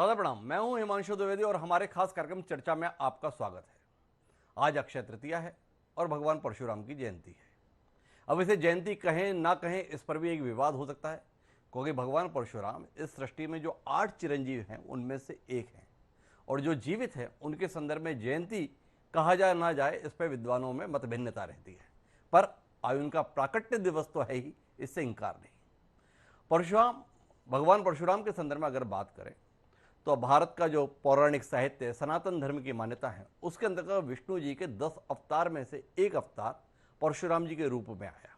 सादर प्रणाम। मैं हूं हिमांशु द्विवेदी और हमारे खास कार्यक्रम चर्चा में आपका स्वागत है। आज अक्षय तृतीया है और भगवान परशुराम की जयंती है। अब इसे जयंती कहें ना कहें, इस पर भी एक विवाद हो सकता है, क्योंकि भगवान परशुराम इस सृष्टि में जो 8 चिरंजीव हैं उनमें से एक हैं, और जो जीवित हैं उनके संदर्भ में जयंती कहा जाए ना जाए, इस पर विद्वानों में मतभिन्नता रहती है। पर आज उनका प्राकट्य दिवस तो है ही, इससे इंकार नहीं। परशुराम, भगवान परशुराम के संदर्भ में अगर बात करें तो भारत का जो पौराणिक साहित्य, सनातन धर्म की मान्यता है, उसके अंतर्गत विष्णु जी के 10 अवतार में से एक अवतार परशुराम जी के रूप में आया,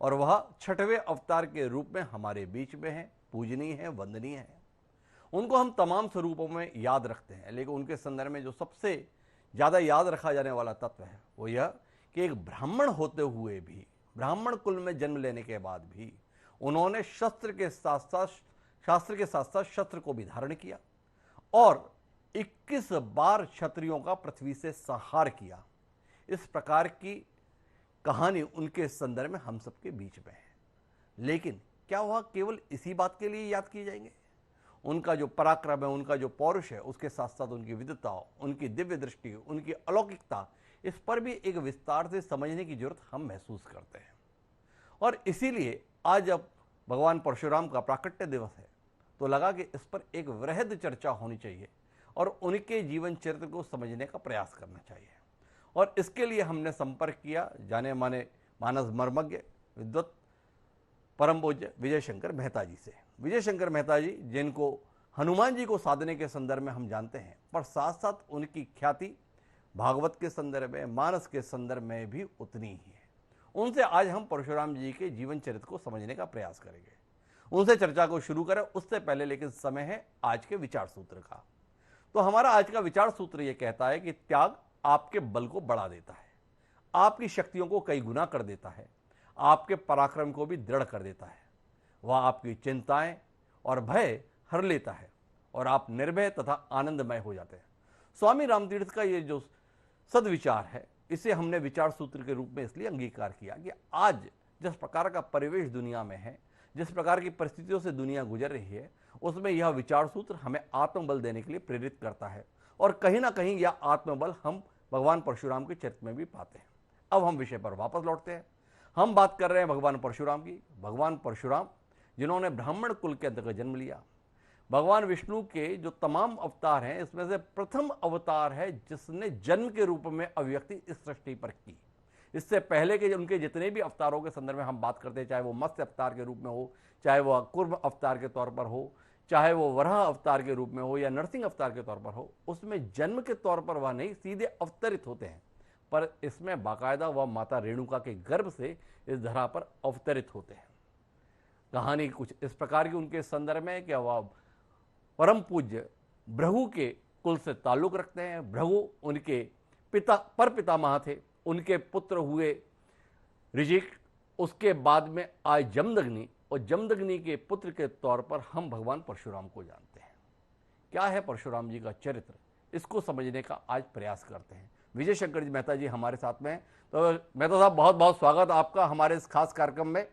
और वह 6वें अवतार के रूप में हमारे बीच में है, पूजनीय है, वंदनीय है। उनको हम तमाम स्वरूपों में याद रखते हैं, लेकिन उनके संदर्भ में जो सबसे ज़्यादा याद रखा जाने वाला तत्व है वो यह कि एक ब्राह्मण होते हुए भी, ब्राह्मण कुल में जन्म लेने के बाद भी उन्होंने शास्त्र के साथ साथ शस्त्र को भी धारण किया और 21 बार क्षत्रियों का पृथ्वी से संहार किया। इस प्रकार की कहानी उनके संदर्भ में हम सबके बीच में है। लेकिन क्या वह केवल इसी बात के लिए याद किए जाएंगे? उनका जो पराक्रम है, उनका जो पौरुष है, उसके साथ साथ उनकी विद्वता, उनकी दिव्य दृष्टि, उनकी अलौकिकता, इस पर भी एक विस्तार से समझने की जरूरत हम महसूस करते हैं। और इसीलिए आज जब भगवान परशुराम का प्राकट्य दिवस है तो लगा कि इस पर एक वृहद चर्चा होनी चाहिए और उनके जीवन चरित्र को समझने का प्रयास करना चाहिए। और इसके लिए हमने संपर्क किया जाने माने मानस मर्मज्ञ विद्वत परम पूज्य विजय शंकर मेहता जी से। विजय शंकर मेहता जी, जिनको हनुमान जी को साधने के संदर्भ में हम जानते हैं, पर साथ साथ उनकी ख्याति भागवत के संदर्भ में, मानस के संदर्भ में भी उतनी ही है। उनसे आज हम परशुराम जी के जीवन चरित्र को समझने का प्रयास करेंगे। उनसे चर्चा को शुरू करें उससे पहले लेकिन समय है आज के विचार सूत्र का। तो हमारा आज का विचार सूत्र यह कहता है कि त्याग आपके बल को बढ़ा देता है, आपकी शक्तियों को कई गुना कर देता है, आपके पराक्रम को भी दृढ़ कर देता है। वह आपकी चिंताएं और भय हर लेता है और आप निर्भय तथा आनंदमय हो जाते हैं। स्वामी रामतीर्थ का ये जो सदविचार है, इसे हमने विचार सूत्र के रूप में इसलिए अंगीकार किया कि आज जिस प्रकार का परिवेश दुनिया में है, जिस प्रकार की परिस्थितियों से दुनिया गुजर रही है, उसमें यह विचार सूत्र हमें आत्मबल देने के लिए प्रेरित करता है। और कहीं ना कहीं यह आत्मबल हम भगवान परशुराम के चरित्र में भी पाते हैं। अब हम विषय पर वापस लौटते हैं। हम बात कर रहे हैं भगवान परशुराम की। भगवान परशुराम जिन्होंने ब्राह्मण कुल के अंतर्गत जन्म लिया, भगवान विष्णु के जो तमाम अवतार हैं, इसमें से प्रथम अवतार है जिसने जन्म के रूप में अभिव्यक्ति इस सृष्टि पर की। इससे पहले के उनके जितने भी अवतारों के संदर्भ में हम बात करते हैं, चाहे वो मत्स्य अवतार के रूप में हो, चाहे वो कूर्म अवतार के तौर पर हो, चाहे वो वराह अवतार के रूप में हो या नरसिंह अवतार के तौर पर हो, उसमें जन्म के तौर पर वह नहीं, सीधे अवतरित होते हैं। पर इसमें बाकायदा वह माता रेणुका के गर्भ से इस धरा पर अवतरित होते हैं। कहानी कुछ इस प्रकार की उनके संदर्भ में कि वह परम पूज्य भृगु के कुल से ताल्लुक रखते हैं। भृगु उनके पिता पर पितामह थे, उनके पुत्र हुए ऋषिक, उसके बाद में आए जमदग्नि, और जमदग्नि के पुत्र के तौर पर हम भगवान परशुराम को जानते हैं। क्या है परशुराम जी का चरित्र, इसको समझने का आज प्रयास करते हैं। विजय शंकर जी मेहता जी हमारे साथ में हैं। तो मेहता साहब, बहुत बहुत स्वागत आपका हमारे इस खास कार्यक्रम में।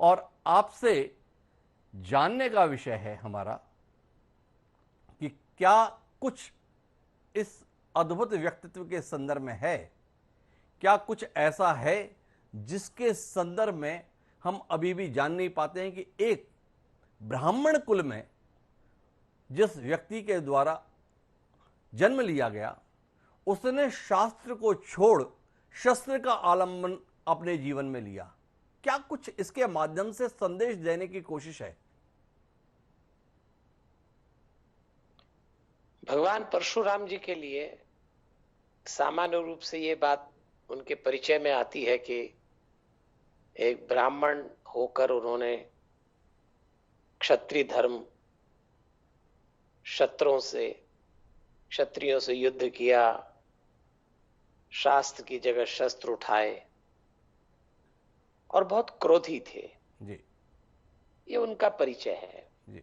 और आपसे जानने का विषय है हमारा कि क्या कुछ इस अद्भुत व्यक्तित्व के संदर्भ में है, क्या कुछ ऐसा है जिसके संदर्भ में हम अभी भी जान नहीं पाते हैं कि एक ब्राह्मण कुल में जिस व्यक्ति के द्वारा जन्म लिया गया, उसने शास्त्र को छोड़ शस्त्र का आलंबन अपने जीवन में लिया। क्या कुछ इसके माध्यम से संदेश देने की कोशिश है? भगवान परशुराम जी के लिए सामान्य रूप से ये बात उनके परिचय में आती है कि एक ब्राह्मण होकर उन्होंने क्षत्रिय धर्म, क्षत्रियों से युद्ध किया, शास्त्र की जगह शस्त्र उठाए और बहुत क्रोधी थे जी। ये उनका परिचय है जी।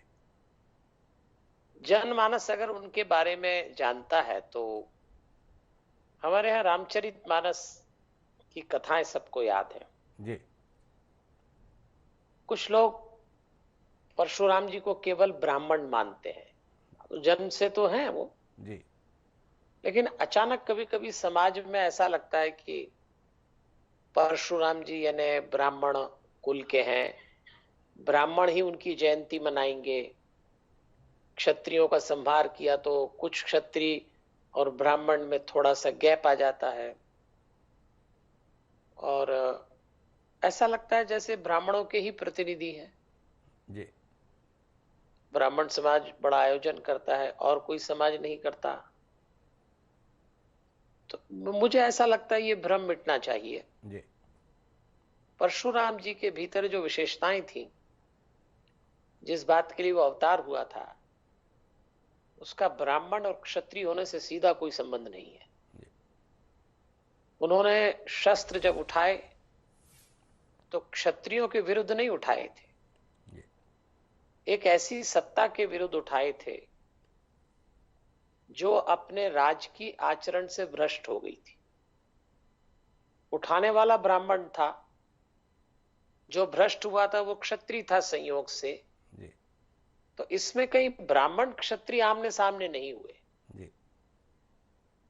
जनमानस अगर उनके बारे में जानता है तो हमारे यहाँ रामचरितमानस की कथाएं सबको याद है जी। कुछ लोग परशुराम जी को केवल ब्राह्मण मानते हैं, जन्म से तो हैं वो, जी। लेकिन अचानक कभी कभी समाज में ऐसा लगता है कि परशुराम जी यानी ब्राह्मण कुल के हैं, ब्राह्मण ही उनकी जयंती मनाएंगे। क्षत्रियों का संहार किया तो कुछ क्षत्रिय और ब्राह्मण में थोड़ा सा गैप आ जाता है, और ऐसा लगता है जैसे ब्राह्मणों के ही प्रतिनिधि हैं। जी। ब्राह्मण समाज बड़ा आयोजन करता है और कोई समाज नहीं करता। तो मुझे ऐसा लगता है ये भ्रम मिटना चाहिए। जी। परशुराम जी के भीतर जो विशेषताएं थी, जिस बात के लिए वो अवतार हुआ था, उसका ब्राह्मण और क्षत्रिय होने से सीधा कोई संबंध नहीं है। जी। उन्होंने शस्त्र जब उठाए तो क्षत्रियों के विरुद्ध नहीं उठाए थे, जी। एक ऐसी सत्ता के विरुद्ध उठाए थे जो अपने राज की आचरण से भ्रष्ट हो गई थी। उठाने वाला ब्राह्मण था, जो भ्रष्ट हुआ था वो क्षत्रिय था संयोग से। जी। तो इसमें कहीं ब्राह्मण क्षत्रिय आमने सामने नहीं हुए, जी।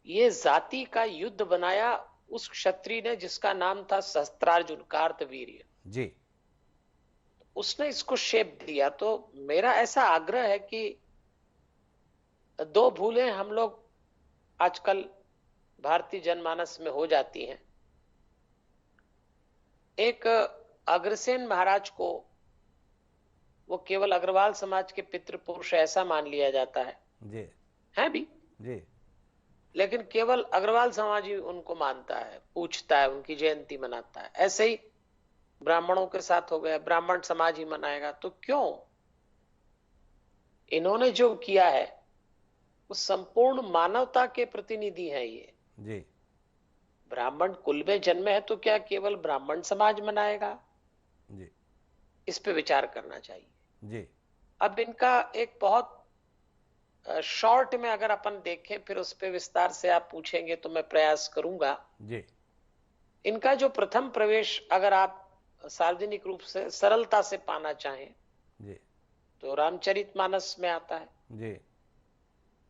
ये जाति का युद्ध बनाया उस क्षत्रिय ने जिसका नाम था शस्त्रार्जुन, कार्तवीर्य। जी। उसने इसको शेप दिया। तो मेरा ऐसा आग्रह है कि दो भूलें हम लोग आजकल भारतीय जनमानस में हो जाती हैं। एक, अग्रसेन महाराज को वो केवल अग्रवाल समाज के पितृपुरुष ऐसा मान लिया जाता जी। है भी, जी। लेकिन केवल अग्रवाल समाज ही उनको मानता है, पूछता है, उनकी जयंती मनाता है। ऐसे ही ब्राह्मणों के साथ हो गया, ब्राह्मण समाज ही मनाएगा। तो क्यों? इन्होंने जो किया है वो संपूर्ण मानवता के प्रतिनिधि हैं ये। जी। ब्राह्मण कुल में जन्मे है तो क्या केवल ब्राह्मण समाज मनाएगा? जी। इस पे विचार करना चाहिए। जी। अब इनका एक बहुत शॉर्ट में अगर अपन देखें, फिर उस पे विस्तार से आप पूछेंगे तो मैं प्रयास करूंगा। जी। इनका जो प्रथम प्रवेश अगर आप सार्वजनिक रूप से सरलता से पाना चाहें जी। तो रामचरितमानस में आता है। जी।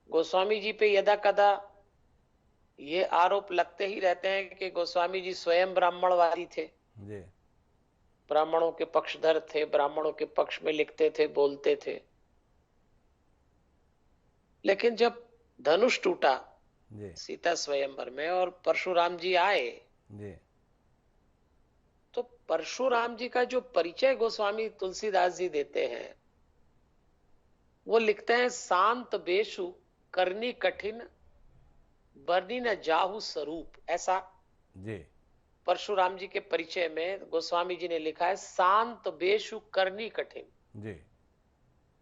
गोस्वामी जी पे यदा कदा ये आरोप लगते ही रहते हैं कि गोस्वामी जी स्वयं ब्राह्मणवादी थे, जी। ब्राह्मणों के पक्षधर थे, ब्राह्मणों के पक्ष में लिखते थे, बोलते थे। लेकिन जब धनुष टूटा जी। सीता स्वयंवर में और परशुराम जी आए, जी। तो परशुराम जी का जो परिचय गोस्वामी तुलसीदास जी देते हैं, वो लिखते हैं, शांत बेशु करनी कठिन बरनी न जाहु स्वरूप। ऐसा जी। परशुराम जी के परिचय में गोस्वामी जी ने लिखा है, शांत बेशु करनी कठिन। जी।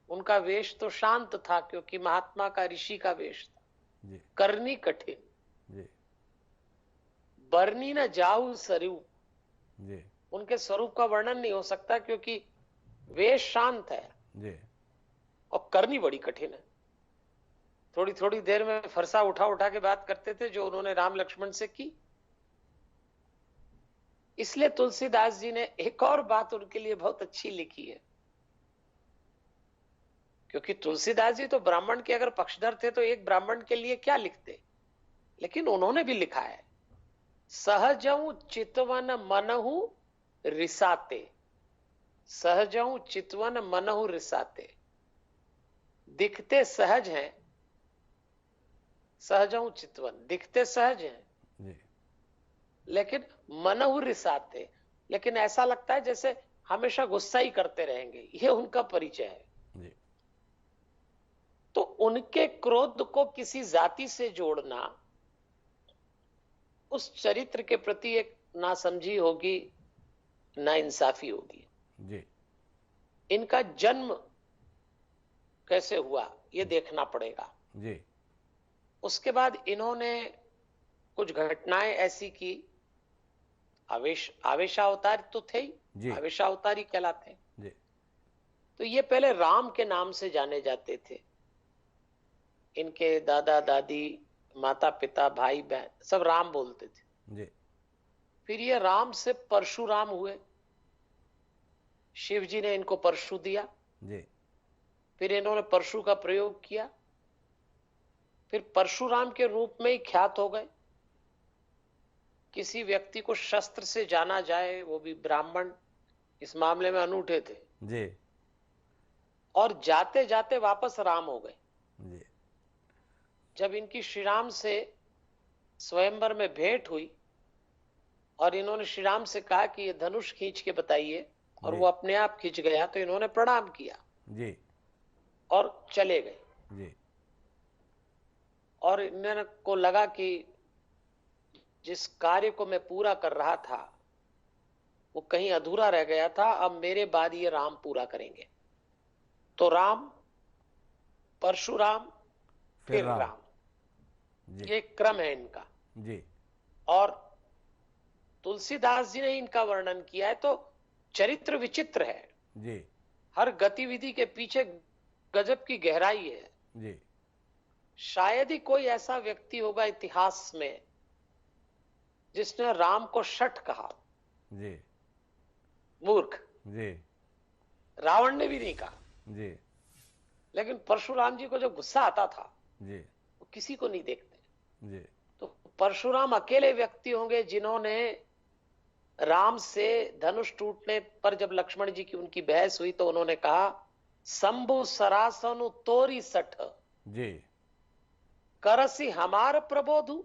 उनका वेश तो शांत था क्योंकि महात्मा का, ऋषि का वेश था। जी। करनी कठिन जी। बरनी न जाहु स्वरूप। जी। उनके स्वरूप का वर्णन नहीं हो सकता क्योंकि वेश शांत है जी। और करनी बड़ी कठिन है। थोड़ी थोड़ी देर में फरसा उठा उठा के बात करते थे, जो उन्होंने राम लक्ष्मण से की। इसलिए तुलसीदास जी ने एक और बात उनके लिए बहुत अच्छी लिखी है, क्योंकि तुलसीदास जी तो ब्राह्मण के अगर पक्षधर थे तो एक ब्राह्मण के लिए क्या लिखते, लेकिन उन्होंने भी लिखा है, सहजऊ चितवन मनहु रिसाते। सहजऊ चितवन मनहु रिसाते। दिखते सहज हैं, सहजऊ चितवन, दिखते सहज हैं, जी। लेकिन मनहु रिसाते, लेकिन ऐसा लगता है जैसे हमेशा गुस्सा ही करते रहेंगे। ये उनका परिचय है। जी। तो उनके क्रोध को किसी जाति से जोड़ना उस चरित्र के प्रति एक नासमझी होगी, नाइंसाफी होगी। जी। इनका जन्म कैसे हुआ ये देखना पड़ेगा। जी। उसके बाद इन्होंने कुछ घटनाएं ऐसी की, आवेशावतार तो थे ही, जी। आवेशावतारी कहलाते हैं। जी। तो ये पहले राम के नाम से जाने जाते थे। इनके दादा दादी, माता पिता, भाई बहन सब राम बोलते थे। जी। फिर ये राम से परशुराम हुए, शिव जी ने इनको परशु दिया। जी। फिर इन्होंने परशु का प्रयोग किया, फिर परशुराम के रूप में ही ख्यात हो गए। किसी व्यक्ति को शस्त्र से जाना जाए, वो भी ब्राह्मण, इस मामले में अनूठे थे, जी और जाते जाते वापस राम हो गए। जी जब इनकी श्री राम से स्वयंवर में भेंट हुई और इन्होंने श्री राम से कहा कि ये धनुष खींच के बताइए, और जी वो अपने आप खींच गया, तो इन्होंने प्रणाम किया जी और चले गए। जी और इन्हें को लगा कि जिस कार्य को मैं पूरा कर रहा था वो कहीं अधूरा रह गया था, अब मेरे बाद ये राम पूरा करेंगे। तो राम, परशुराम, फिर फिर राम। राम, जी ये क्रम है इनका। जी और तुलसीदास जी ने इनका वर्णन किया है, तो चरित्र विचित्र है। जी हर गतिविधि के पीछे गजब की गहराई है। जी शायद ही कोई ऐसा व्यक्ति होगा इतिहास में जिसने राम को शठ कहा। जी मूर्ख, जी रावण ने भी नहीं कहा। जी लेकिन परशुराम जी को जो गुस्सा आता था जी वो किसी को नहीं देखते। जी तो परशुराम अकेले व्यक्ति होंगे जिन्होंने राम से धनुष टूटने पर जब लक्ष्मण जी की उनकी बहस हुई तो उन्होंने कहा, शंभु सरासनु तोरी सठ जी करसी हमार प्रबोधु।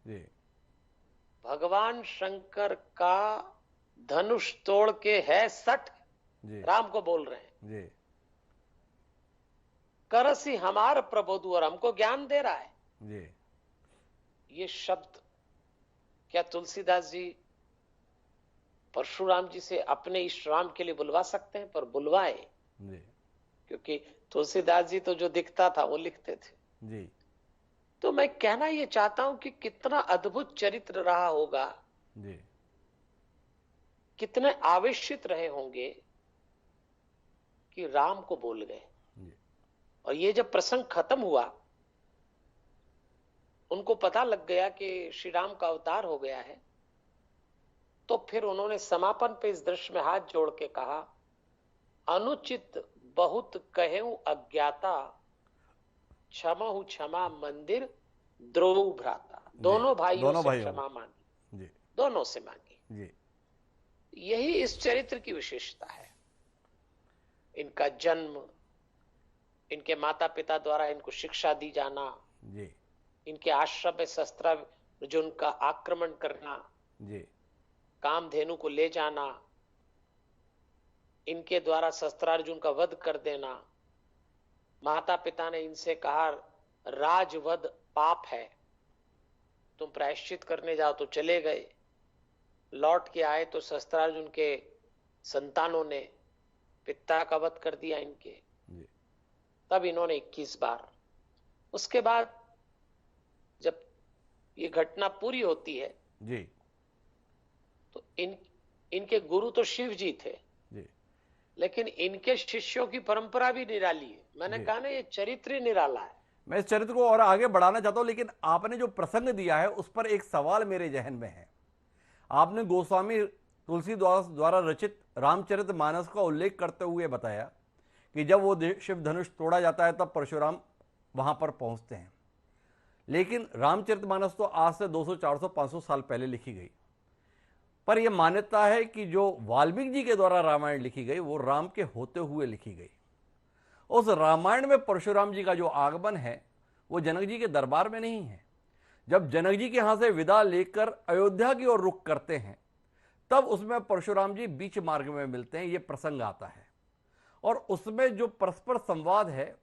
जी भगवान शंकर का धनुष तोड़ के है सठ, जी राम को बोल रहे हैं। जी करसी हमार प्रबोधु, और हमको ज्ञान दे रहा है। जी ये शब्द क्या तुलसीदास जी परशुराम जी से अपने इष्ट राम के लिए बुलवा सकते हैं? पर बुलवाए, जी क्योंकि तुलसीदास जी तो जो दिखता था वो लिखते थे। जी तो मैं कहना ये चाहता हूं कि कितना अद्भुत चरित्र रहा होगा, जी कितने आवेशित रहे होंगे कि राम को बोल गए। जी और ये जब प्रसंग खत्म हुआ, उनको पता लग गया कि श्री राम का अवतार हो गया है, तो फिर उन्होंने समापन पे इस दृश्य में हाथ जोड़ के कहा, अनुचित बहुत कहेऊ अज्ञाता, क्षमहु क्षमा मंदिर द्रोह भ्राता। दोनों भाइयों दोनों से भाइयों क्षमा मांगी, जी दोनों से मांगी। जी यही इस चरित्र की विशेषता है। इनका जन्म, इनके माता पिता द्वारा इनको शिक्षा दी जाना, जी इनके आश्रम में शस्त्रार्जुन का आक्रमण करना, जी कामधेनु को ले जाना, इनके द्वारा शस्त्रार्जुन का वध कर देना। माता पिता ने इनसे कहा, राजवध पाप है, तुम प्रायश्चित करने जाओ, तो चले गए। लौट के आए तो शस्त्रार्जुन के संतानों ने पिता का वध कर दिया इनके। जी तब इन्होंने 21 बार, उसके बाद जब ये घटना पूरी होती है जी तो इनके गुरु तो शिव जी थे, जी लेकिन इनके शिष्यों की परंपरा भी निराली है। मैंने जी। कहा ना, ये चरित्र ही निराला है। मैं इस चरित्र को और आगे बढ़ाना चाहता हूं, लेकिन आपने जो प्रसंग दिया है उस पर एक सवाल मेरे जहन में है। आपने गोस्वामी तुलसीदास द्वारा रचित रामचरितमानस का उल्लेख करते हुए बताया कि जब वो शिव धनुष तोड़ा जाता है तब परशुराम वहां पर पहुंचते हैं। लेकिन रामचरितमानस तो आज से 200, 400, 500 साल पहले लिखी गई, पर यह मान्यता है कि जो वाल्मीकि जी के द्वारा रामायण लिखी गई वो राम के होते हुए लिखी गई। उस रामायण में परशुराम जी का जो आगमन है वो जनक जी के दरबार में नहीं है। जब जनक जी के यहां से विदा लेकर अयोध्या की ओर रुख करते हैं तब उसमें परशुराम जी बीच मार्ग में मिलते हैं, ये प्रसंग आता है। और उसमें जो परस्पर संवाद है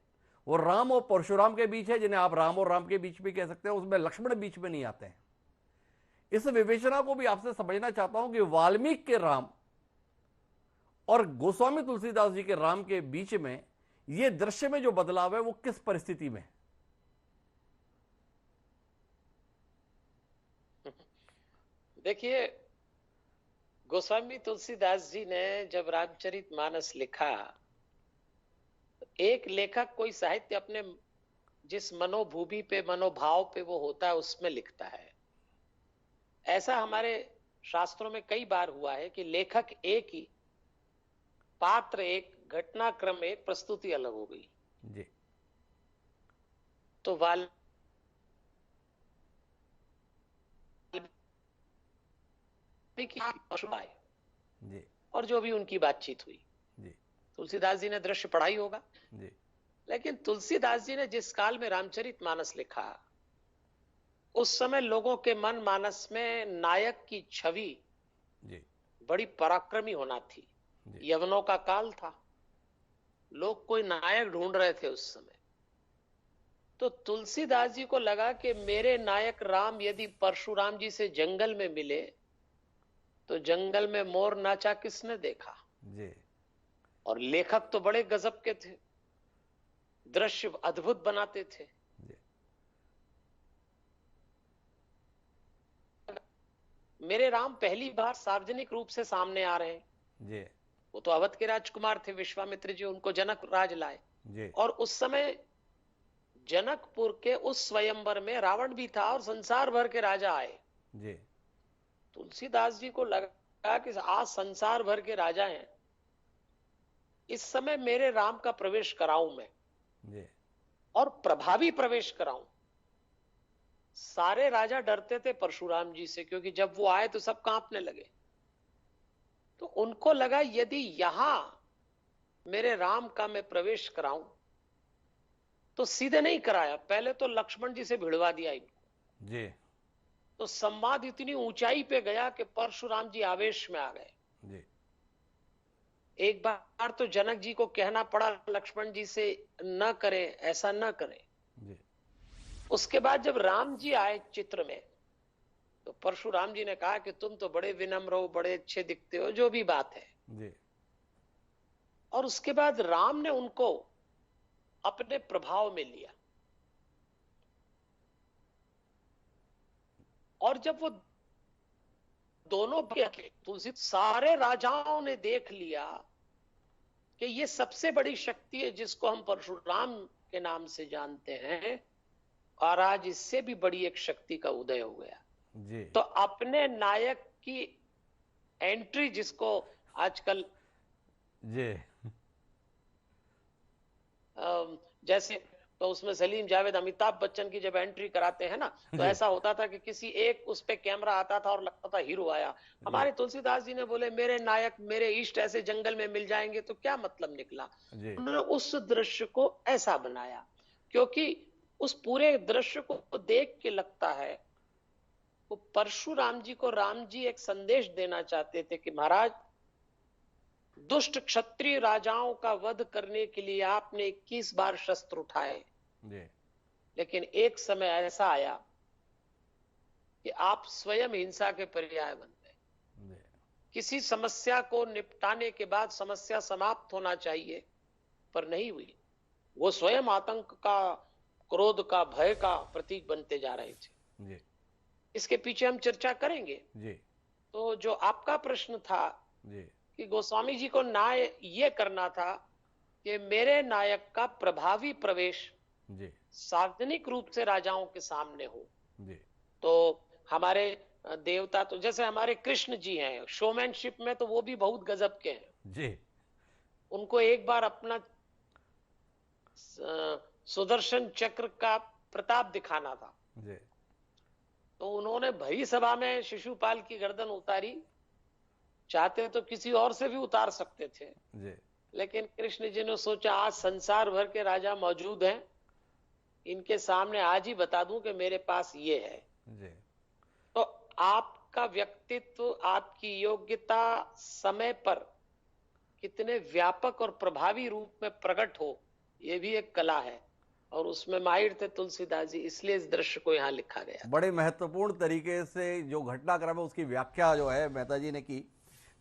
वो राम और परशुराम के बीच है, जिन्हें आप राम और राम के बीच भी कह सकते हैं। उसमें लक्ष्मण बीच में नहीं आते हैं। इस विवेचना को भी आपसे समझना चाहता हूं कि वाल्मीकि के राम और गोस्वामी तुलसीदास जी के राम के बीच में ये दृश्य में जो बदलाव है वो किस परिस्थिति में है? देखिए, गोस्वामी तुलसीदास जी ने जब रामचरितमानस लिखा, एक लेखक कोई साहित्य अपने जिस मनोभूमि पे, मनोभाव पे वो होता है उसमें लिखता है। ऐसा हमारे शास्त्रों में कई बार हुआ है कि लेखक एक ही, पात्र एक, घटनाक्रम एक, प्रस्तुति अलग हो गई। जी तो की परशु आए जी और जो भी उनकी बातचीत हुई, जी तुलसीदास जी ने दृश्य पढ़ा ही होगा। जी लेकिन तुलसीदास जी ने जिस काल में रामचरितमानस लिखा, उस समय लोगों के मन मानस में नायक की छवि जी बड़ी पराक्रमी होना थी। जी यवनों का काल था, लोग कोई नायक ढूंढ रहे थे उस समय। तो तुलसीदास जी को लगा कि मेरे नायक राम यदि परशुराम जी से जंगल में मिले तो जंगल में मोर नाचा किसने देखा। जी और लेखक तो बड़े गजब के थे, दृश्य अद्भुत बनाते थे। जी मेरे राम पहली बार सार्वजनिक रूप से सामने आ रहे हैं। जी वो तो अवध के राजकुमार थे, विश्वामित्र जी उनको जनक राज लाए। जी और उस समय जनकपुर के उस स्वयंवर में रावण भी था और संसार भर के राजा आए। जी तुलसीदास जी को लगा कि आज संसार भर के राजा हैं, इस समय मेरे राम का प्रवेश कराऊं मैं, जी और प्रभावी प्रवेश कराऊं। सारे राजा डरते थे परशुराम जी से, क्योंकि जब वो आए तो सब कांपने लगे। तो उनको लगा यदि यहां मेरे राम का मैं प्रवेश कराऊं, तो सीधे नहीं कराया, पहले तो लक्ष्मण जी से भिड़वा दिया इनको। जी तो संवाद इतनी ऊंचाई पे गया कि परशुराम जी आवेश में आ गए। जी एक बार तो जनक जी को कहना पड़ा लक्ष्मण जी से, न करें, ऐसा न करें। जी उसके बाद जब राम जी आए चित्र में, तो परशुराम जी ने कहा कि तुम तो बड़े विनम्र हो, बड़े अच्छे दिखते हो, जो भी बात है। जी और उसके बाद राम ने उनको अपने प्रभाव में लिया। और जब वो दोनों तुलसी, सारे राजाओं ने देख लिया कि ये सबसे बड़ी शक्ति है जिसको हम परशुराम के नाम से जानते हैं, और आज इससे भी बड़ी एक शक्ति का उदय हो गया। जी तो अपने नायक की एंट्री, जिसको आजकल जी जैसे, तो उसमें सलीम जावेद अमिताभ बच्चन की जब एंट्री कराते हैं ना, तो जी ऐसा होता था कि किसी एक उस पे कैमरा आता था और लगता था हीरो आया। हमारे तुलसीदास जी ने बोले मेरे नायक, मेरे इष्ट ऐसे जंगल में मिल जाएंगे, तो क्या मतलब निकला। जी उन्होंने उस दृश्य को ऐसा बनाया, क्योंकि उस पूरे दृश्य को देख के लगता है वो परशुराम जी को राम जी एक संदेश देना चाहते थे कि महाराज, दुष्ट क्षत्रिय राजाओं का वध करने के लिए आपने 21 बार शस्त्र उठाए, जी लेकिन एक समय ऐसा आया कि आप स्वयं हिंसा के पर्याय बन गए। जी किसी समस्या को निपटाने के बाद समस्या समाप्त होना चाहिए, पर नहीं हुई। वो स्वयं आतंक का, क्रोध का, भय का प्रतीक बनते जा रहे थे। जी इसके पीछे हम चर्चा करेंगे। जी तो जो आपका प्रश्न था जी कि गोस्वामी जी को न्याय ये करना था कि मेरे नायक का प्रभावी प्रवेश जी सार्वजनिक रूप से राजाओं के सामने हो। जी तो हमारे देवता, तो जैसे हमारे कृष्ण जी हैं, शोमैनशिप में तो वो भी बहुत गजब के हैं। जी उनको एक बार अपना सुदर्शन चक्र का प्रताप दिखाना था, जी तो उन्होंने भरी सभा में शिशुपाल की गर्दन उतारी। चाहते तो किसी और से भी उतार सकते थे, जी लेकिन कृष्ण जी ने सोचा आज संसार भर के राजा मौजूद हैं, इनके सामने आज ही बता दूं कि मेरे पास ये है। जी तो आपका व्यक्तित्व, आपकी योग्यता समय पर कितने व्यापक और प्रभावी रूप में प्रकट हो, ये भी एक कला है, और उसमें माहिर थे तुलसीदास जी, इसलिए इस दृश्य को यहाँ लिखा गया। बड़े महत्वपूर्ण तरीके से जो घटनाक्रम है उसकी व्याख्या जो है मेहता जी ने की।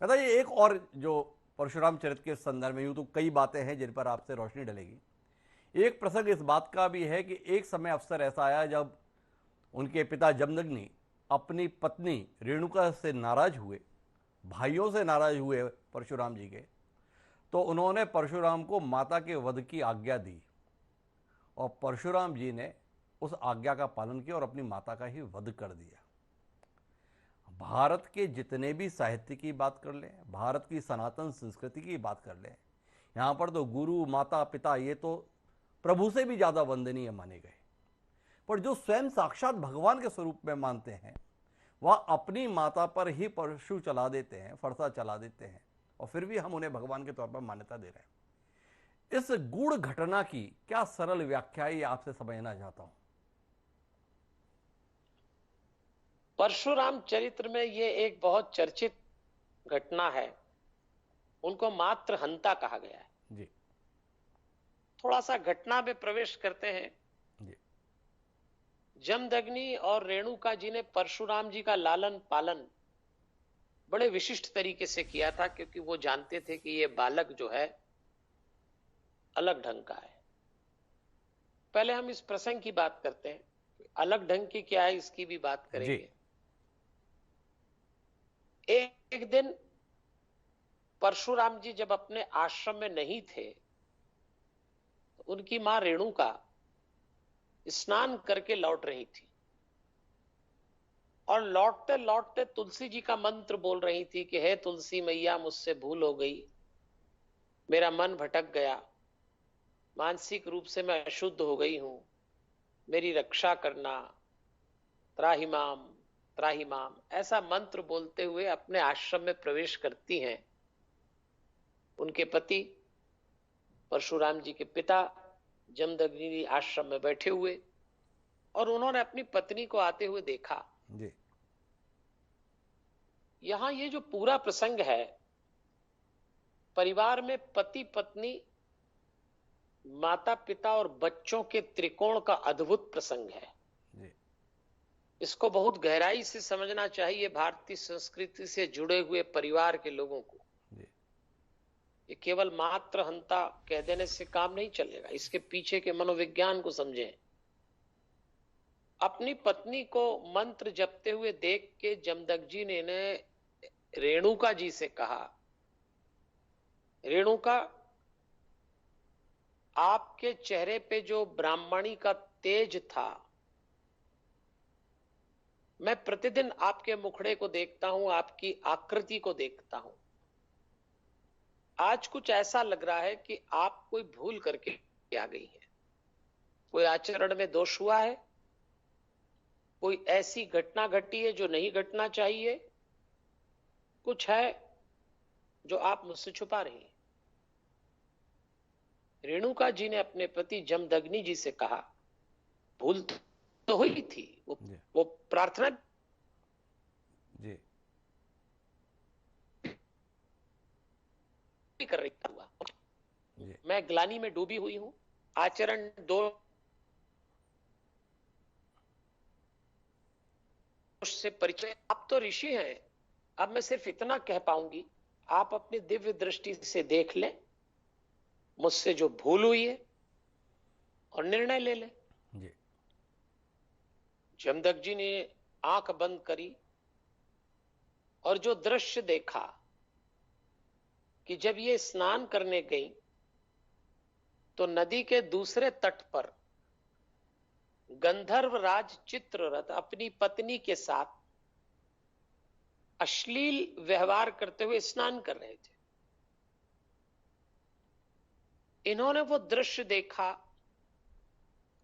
मेहता जी, एक और जो परशुराम चरित्र के संदर्भ में यूँ तो कई बातें हैं जिन पर आपसे रोशनी डलेगी। एक प्रसंग इस बात का भी है कि एक समय अवसर ऐसा आया जब उनके पिता जमदग्नि अपनी पत्नी रेणुका से नाराज हुए, भाइयों से नाराज हुए परशुराम जी के, तो उन्होंने परशुराम को माता के वध की आज्ञा दी और परशुराम जी ने उस आज्ञा का पालन किया और अपनी माता का ही वध कर दिया। भारत के जितने भी साहित्य की बात कर लें, भारत की सनातन संस्कृति की बात कर लें, यहाँ पर तो गुरु, माता, पिता ये तो प्रभु से भी ज़्यादा वंदनीय माने गए। पर जो स्वयं साक्षात भगवान के स्वरूप में मानते हैं वह अपनी माता पर ही परशु चला देते हैं, फरसा चला देते हैं, और फिर भी हम उन्हें भगवान के तौर पर मान्यता दे रहे हैं। इस गूढ़ घटना की क्या सरल व्याख्या है, ये आपसे समझना चाहता हूं। परशुराम चरित्र में ये एक बहुत चर्चित घटना है। उनको मात्र हंता कहा गया है। जी थोड़ा सा घटना में प्रवेश करते हैं। जी जमदग्नि और रेणुका जी ने परशुराम जी का लालन पालन बड़े विशिष्ट तरीके से किया था, क्योंकि वो जानते थे कि ये बालक जो है अलग ढंग का है। पहले हम इस प्रसंग की बात करते हैं, अलग ढंग की क्या है इसकी भी बात करेंगे। एक दिन परशुराम जी जब अपने आश्रम में नहीं थे, तो उनकी मां रेणुका स्नान करके लौट रही थी, और लौटते लौटते तुलसी जी का मंत्र बोल रही थी कि हे तुलसी मैया, मुझसे भूल हो गई, मेरा मन भटक गया, मानसिक रूप से मैं अशुद्ध हो गई हूं, मेरी रक्षा करना, त्राहि माम त्राहि माम, ऐसा मंत्र बोलते हुए अपने आश्रम में प्रवेश करती हैं। उनके पति परशुराम जी के पिता जमदग्नि जी आश्रम में बैठे हुए, और उन्होंने अपनी पत्नी को आते हुए देखा। जी यहां ये जो पूरा प्रसंग है, परिवार में पति पत्नी, माता पिता और बच्चों के त्रिकोण का अद्भुत प्रसंग है। जी इसको बहुत गहराई से समझना चाहिए भारतीय संस्कृति से जुड़े हुए परिवार के लोगों को। जी ये केवल मात्र हंता कह देने से काम नहीं चलेगा, इसके पीछे के मनोविज्ञान को समझें। अपनी पत्नी को मंत्र जपते हुए देख के जमदग्नि ने रेणुका जी से कहा, रेणुका, आपके चेहरे पे जो ब्राह्मणी का तेज था, मैं प्रतिदिन आपके मुखड़े को देखता हूं, आपकी आकृति को देखता हूं। आज कुछ ऐसा लग रहा है कि आप कोई भूल करके आ गई हैं, कोई आचरण में दोष हुआ है, कोई ऐसी घटना घटी है जो नहीं घटना चाहिए, कुछ है जो आप मुझसे छुपा रही हैं। रेणुका जी ने अपने पति जमदग्नि जी से कहा, भूल तो हुई थी, वो प्रार्थना जी भी कर रही हुआ, जी मैं ग्लानि में डूबी हुई हूं, आचरण दोष से परिचय, आप तो ऋषि हैं, अब मैं सिर्फ इतना कह पाऊंगी, आप अपनी दिव्य दृष्टि से देख लें मुझसे जो भूल हुई है और निर्णय ले लें। जी जमदग्नि जी ने आंख बंद करी और जो दृश्य देखा कि जब ये स्नान करने गई तो नदी के दूसरे तट पर गंधर्व राज चित्ररथ अपनी पत्नी के साथ अश्लील व्यवहार करते हुए स्नान कर रहे थे। इन्होंने वो दृश्य देखा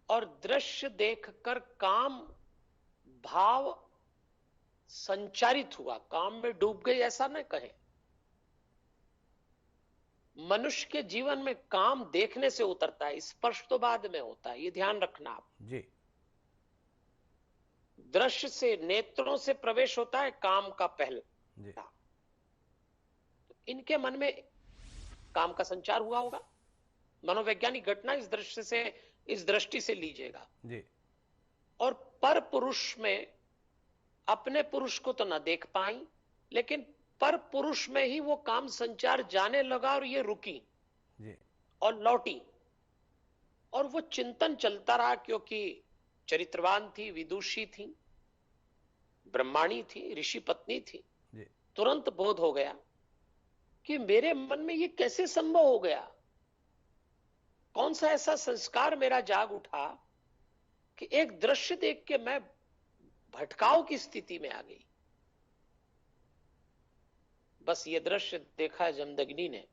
और दृश्य देखकर काम भाव संचारित हुआ, काम में डूब गई ऐसा न कहें। मनुष्य के जीवन में काम देखने से उतरता है, स्पर्श तो बाद में होता है, ये ध्यान रखना आप। जी दृश्य से, नेत्रों से प्रवेश होता है काम का जी पहला। इनके मन में काम का संचार हुआ होगा। मनोवैज्ञानिक घटना इस दृश्य से, इस दृष्टि से लीजिएगा। जी और पर पुरुष में अपने पुरुष को तो ना देख पाई, लेकिन पर पुरुष में ही वो काम संचार जाने लगा और ये रुकी जी और लौटी, और वो चिंतन चलता रहा, क्योंकि चरित्रवान थी, विदुषी थी, ब्रह्माणी थी, ऋषि पत्नी थी। जी तुरंत बोध हो गया कि मेरे मन में ये कैसे संभव हो गया, कौन सा ऐसा संस्कार मेरा जाग उठा कि एक दृश्य देख के मैं भटकाव की स्थिति में आ गई। बस ये दृश्य देखा जमदग्नि ने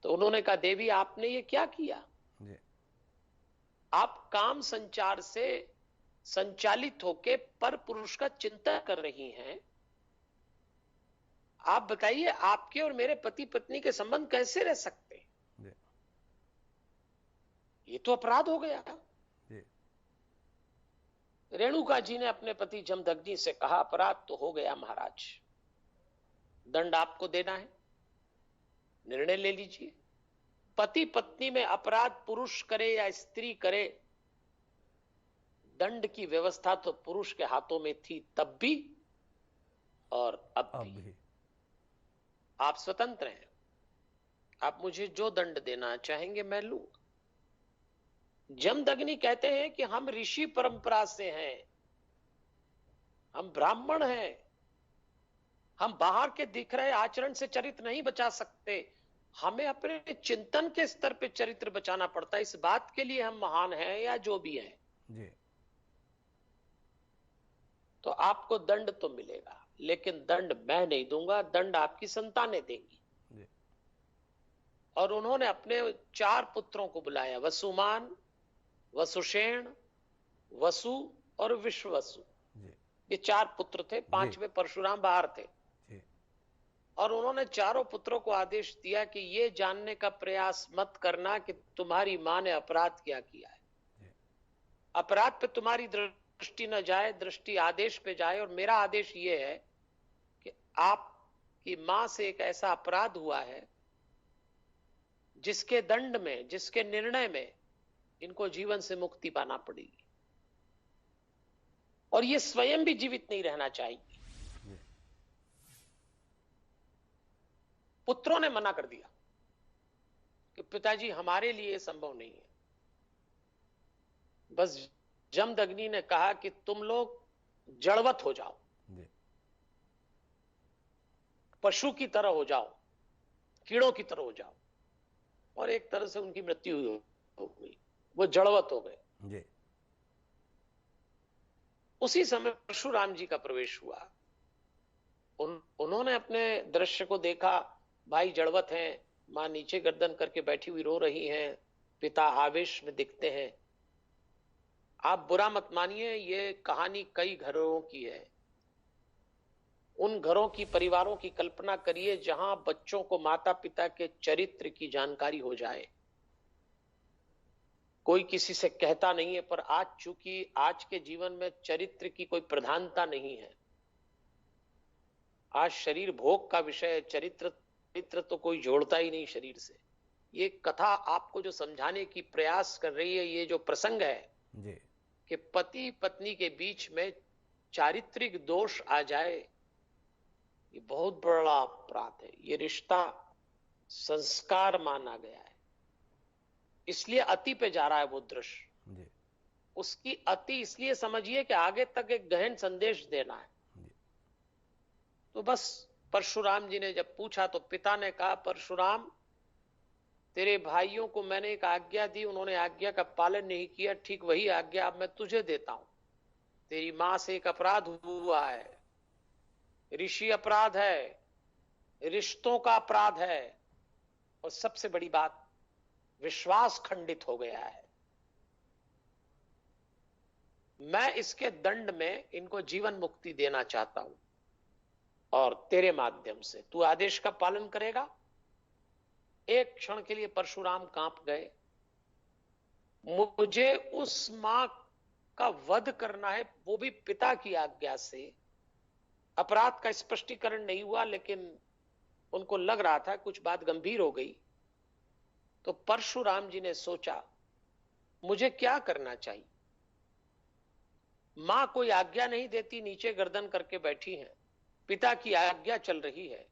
तो उन्होंने कहा, देवी आपने ये क्या किया? जी आप काम संचार से संचालित होके पर पुरुष का चिंतन कर रही हैं, आप बताइए आपके और मेरे पति पत्नी के संबंध कैसे रह सकते हैं? जी, ये तो अपराध हो गया। जी, रेणुका जी ने अपने पति जमदग्नि से कहा, अपराध तो हो गया महाराज, दंड आपको देना है, निर्णय ले लीजिए। पति पत्नी में अपराध पुरुष करे या स्त्री करे, दंड की व्यवस्था तो पुरुष के हाथों में थी तब भी और अब अब भी। भी। आप स्वतंत्र हैं, आप मुझे जो दंड देना चाहेंगे मैं लूंगा। जमदग्नि कहते हैं कि हम ऋषि परंपरा से हैं, हम ब्राह्मण हैं, हम बाहर के दिख रहे आचरण से चरित्र नहीं बचा सकते, हमें अपने चिंतन के स्तर पे चरित्र बचाना पड़ता है। इस बात के लिए हम महान हैं या जो भी हैं, जी, तो आपको दंड तो मिलेगा, लेकिन दंड मैं नहीं दूंगा, दंड आपकी संतानें देंगी। जी, और उन्होंने अपने 4 पुत्रों को बुलाया, वसुमान, वसुषेण, वसु और विश्ववसु। जी, ये 4 पुत्र थे, 5वें परशुराम बाहर थे। जी, और उन्होंने चारों पुत्रों को आदेश दिया कि ये जानने का प्रयास मत करना कि तुम्हारी मां ने अपराध क्या किया है। जी, अपराध पे तुम्हारी दृष्टि न जाए, दृष्टि आदेश पे जाए। और मेरा आदेश ये है कि आपकी मां से एक ऐसा अपराध हुआ है जिसके दंड में, जिसके निर्णय में इनको जीवन से मुक्ति पाना पड़ेगी, और ये स्वयं भी जीवित नहीं रहना चाहिए। जी, पुत्रों ने मना कर दिया कि पिताजी हमारे लिए संभव नहीं है। बस जमदग्नि ने कहा कि तुम लोग जड़वत हो जाओ, जी, पशु की तरह हो जाओ, कीड़ों की तरह हो जाओ। और एक तरह से उनकी मृत्यु हो गई, वो जड़वत हो गए। जी, उसी समय परशुराम जी का प्रवेश हुआ। उन्होंने अपने दृश्य को देखा, भाई जड़वत हैं, मां नीचे गर्दन करके बैठी हुई रो रही हैं, पिता आवेश में दिखते हैं। आप बुरा मत मानिए, ये कहानी कई घरों की है। उन घरों की, परिवारों की कल्पना करिए जहां बच्चों को माता पिता के चरित्र की जानकारी हो जाए। कोई किसी से कहता नहीं है, पर आज चूंकि आज के जीवन में चरित्र की कोई प्रधानता नहीं है, आज शरीर भोग का विषय है, चरित्र तो कोई जोड़ता ही नहीं शरीर से। ये कथा आपको जो समझाने की प्रयास कर रही है, ये जो प्रसंग है जी, कि पति पत्नी के बीच में चारित्रिक दोष आ जाए, ये बहुत बड़ा अपराध है। ये रिश्ता संस्कार माना गया है, इसलिए अति पे जा रहा है वो दृश्य। जी, उसकी अति इसलिए समझिए कि आगे तक एक गहन संदेश देना है। जी, तो बस परशुराम जी ने जब पूछा तो पिता ने कहा, परशुराम तेरे भाइयों को मैंने एक आज्ञा दी, उन्होंने आज्ञा का पालन नहीं किया, ठीक वही आज्ञा अब मैं तुझे देता हूं। तेरी मां से एक अपराध हुआ है, ऋषि अपराध है, रिश्तों का अपराध है, और सबसे बड़ी बात, विश्वास खंडित हो गया है। मैं इसके दंड में इनको जीवन मुक्ति देना चाहता हूं, और तेरे माध्यम से तू आदेश का पालन करेगा। एक क्षण के लिए परशुराम कांप गए। मुझे उस मां का वध करना है, वो भी पिता की आज्ञा से। अपराध का स्पष्टीकरण नहीं हुआ, लेकिन उनको लग रहा था कुछ बात गंभीर हो गई। तो परशुराम जी ने सोचा, मुझे क्या करना चाहिए। मां कोई आज्ञा नहीं देती, नीचे गर्दन करके बैठी हैं, पिता की आज्ञा चल रही है।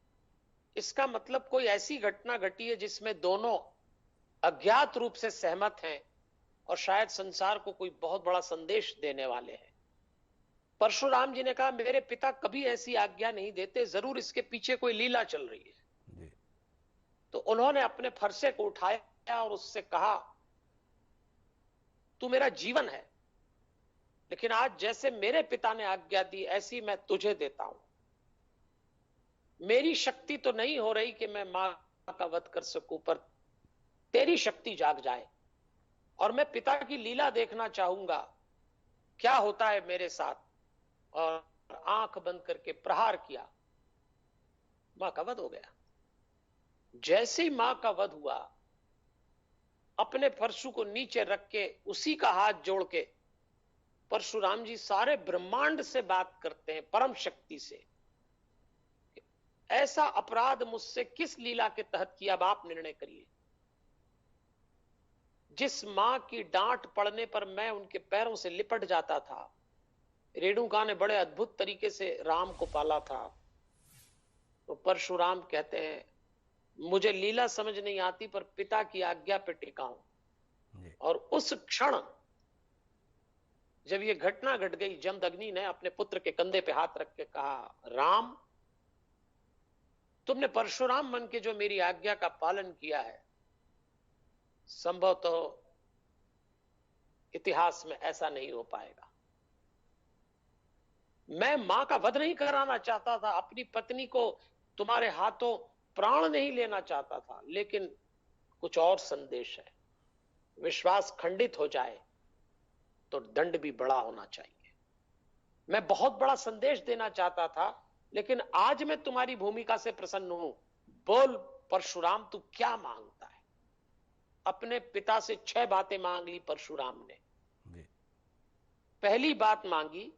इसका मतलब कोई ऐसी घटना घटी है जिसमें दोनों अज्ञात रूप से सहमत हैं, और शायद संसार को कोई बहुत बड़ा संदेश देने वाले हैं। परशुराम जी ने कहा, मेरे पिता कभी ऐसी आज्ञा नहीं देते, जरूर इसके पीछे कोई लीला चल रही है। जी, तो उन्होंने अपने फरसे को उठाया और उससे कहा, तू मेरा जीवन है, लेकिन आज जैसे मेरे पिता ने आज्ञा दी ऐसी मैं तुझे देता हूं। मेरी शक्ति तो नहीं हो रही कि मैं मां का वध कर सकूं, पर तेरी शक्ति जाग जाए, और मैं पिता की लीला देखना चाहूंगा क्या होता है मेरे साथ, और आंख बंद करके प्रहार किया, मां का वध हो गया। जैसे ही मां का वध हुआ, अपने परशु को नीचे रख के उसी का हाथ जोड़ के परशुराम जी सारे ब्रह्मांड से बात करते हैं, परम शक्ति से। ऐसा अपराध मुझसे किस लीला के तहत किया, अब आप निर्णय करिए। जिस मां की डांट पड़ने पर मैं उनके पैरों से लिपट जाता था, रेणुका ने बड़े अद्भुत तरीके से राम को पाला था। तो परशुराम कहते हैं, मुझे लीला समझ नहीं आती, पर पिता की आज्ञा पे टिका हूं। और उस क्षण जब ये घटना घट गई, जमदग्नि ने अपने पुत्र के कंधे पे हाथ रख के कहा, राम, तुमने परशुराम बन के जो मेरी आज्ञा का पालन किया है, संभवतः तो इतिहास में ऐसा नहीं हो पाएगा। मैं मां का वध नहीं कराना चाहता था, अपनी पत्नी को तुम्हारे हाथों प्राण नहीं लेना चाहता था, लेकिन कुछ और संदेश है। विश्वास खंडित हो जाए तो दंड भी बड़ा होना चाहिए। मैं बहुत बड़ा संदेश देना चाहता था, लेकिन आज मैं तुम्हारी भूमिका से प्रसन्न हूं। बोल परशुराम, तू क्या मांगता है? अपने पिता से 6 बातें मांग ली परशुराम ने। पहली बात मांगी,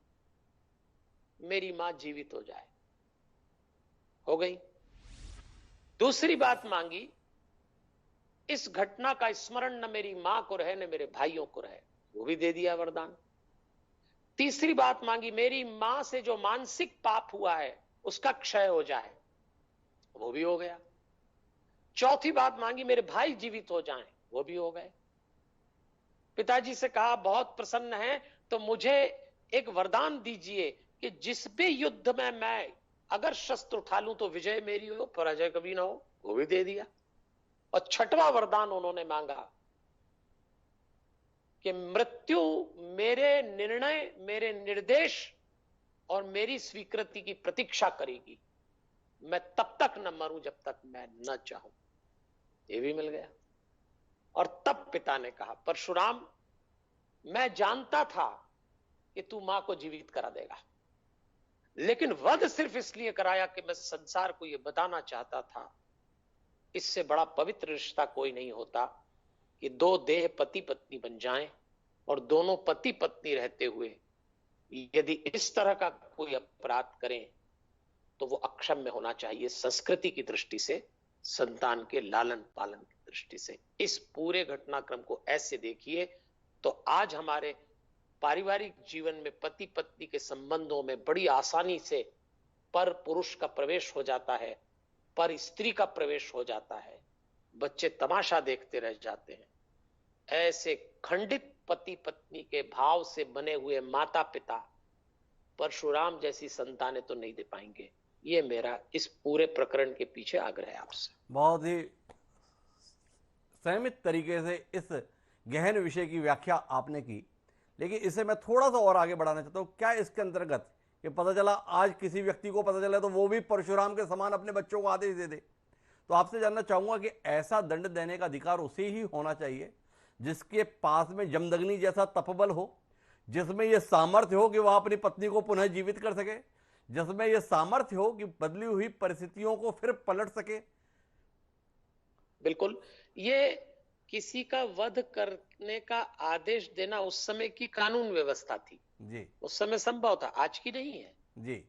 मेरी मां जीवित हो जाए, हो गई। दूसरी बात मांगी, इस घटना का स्मरण न मेरी मां को रहे न मेरे भाइयों को रहे, वो भी दे दिया वरदान। तीसरी बात मांगी, मेरी मां से जो मानसिक पाप हुआ है उसका क्षय हो जाए, वो भी हो गया। चौथी बात मांगी, मेरे भाई जीवित हो जाएं, वो भी हो गए। पिताजी से कहा, बहुत प्रसन्न है तो मुझे एक वरदान दीजिए कि जिस भी युद्ध में मैं अगर शस्त्र उठा लूं तो विजय मेरी हो, पराजय कभी ना हो, वो भी दे दिया। और छठवां वरदान उन्होंने मांगा कि मृत्यु मेरे निर्णय, मेरे निर्देश और मेरी स्वीकृति की प्रतीक्षा करेगी। मैं तब तक न मरूं जब तक मैं न चाहूं। ये भी मिल गया। और तब पिता ने कहा, परशुराम, मैं जानता था कि तू मां को जीवित करा देगा, लेकिन वध सिर्फ इसलिए कराया कि मैं संसार को यह बताना चाहता था, इससे बड़ा पवित्र रिश्ता कोई नहीं होता कि 2 देह पति पत्नी बन जाएं और दोनों पति पत्नी रहते हुए यदि इस तरह का कोई अपराध करें तो वो अक्षम्य होना चाहिए, संस्कृति की दृष्टि से, संतान के लालन पालन की दृष्टि से। इस पूरे घटनाक्रम को ऐसे देखिए तो आज हमारे पारिवारिक जीवन में पति पत्नी के संबंधों में बड़ी आसानी से पर पुरुष का प्रवेश हो जाता है, पर स्त्री का प्रवेश हो जाता है, बच्चे तमाशा देखते रह जाते हैं। ऐसे खंडित पति पत्नी के भाव से बने हुए माता पिता परशुराम जैसी संतानें तो नहीं दे पाएंगे। ये मेरा इस पूरे प्रकरण के पीछे आग्रह है आपसे। बहुत ही संयमित तरीके से इस गहन विषय की व्याख्या आपने की, लेकिन इसे मैं थोड़ा सा और आगे बढ़ाना चाहता हूँ। क्या इसके अंतर्गत ये पता चला, आज किसी व्यक्ति को पता चला तो वो भी परशुराम के समान अपने बच्चों को आदेश दे दे, तो आपसे जानना चाहूंगा कि ऐसा दंड देने का अधिकार उसे ही होना चाहिए जिसके पास में जमदग्नि जैसा तपबल हो, जिसमें यह सामर्थ्य हो कि वह अपनी पत्नी को पुनः जीवित कर सके, जिसमें यह सामर्थ्य हो कि बदली हुई परिस्थितियों को फिर पलट सके। बिल्कुल, ये किसी का वध करने का आदेश देना उस समय की कानून व्यवस्था थी जी, उस समय संभव था, आज की नहीं है जी।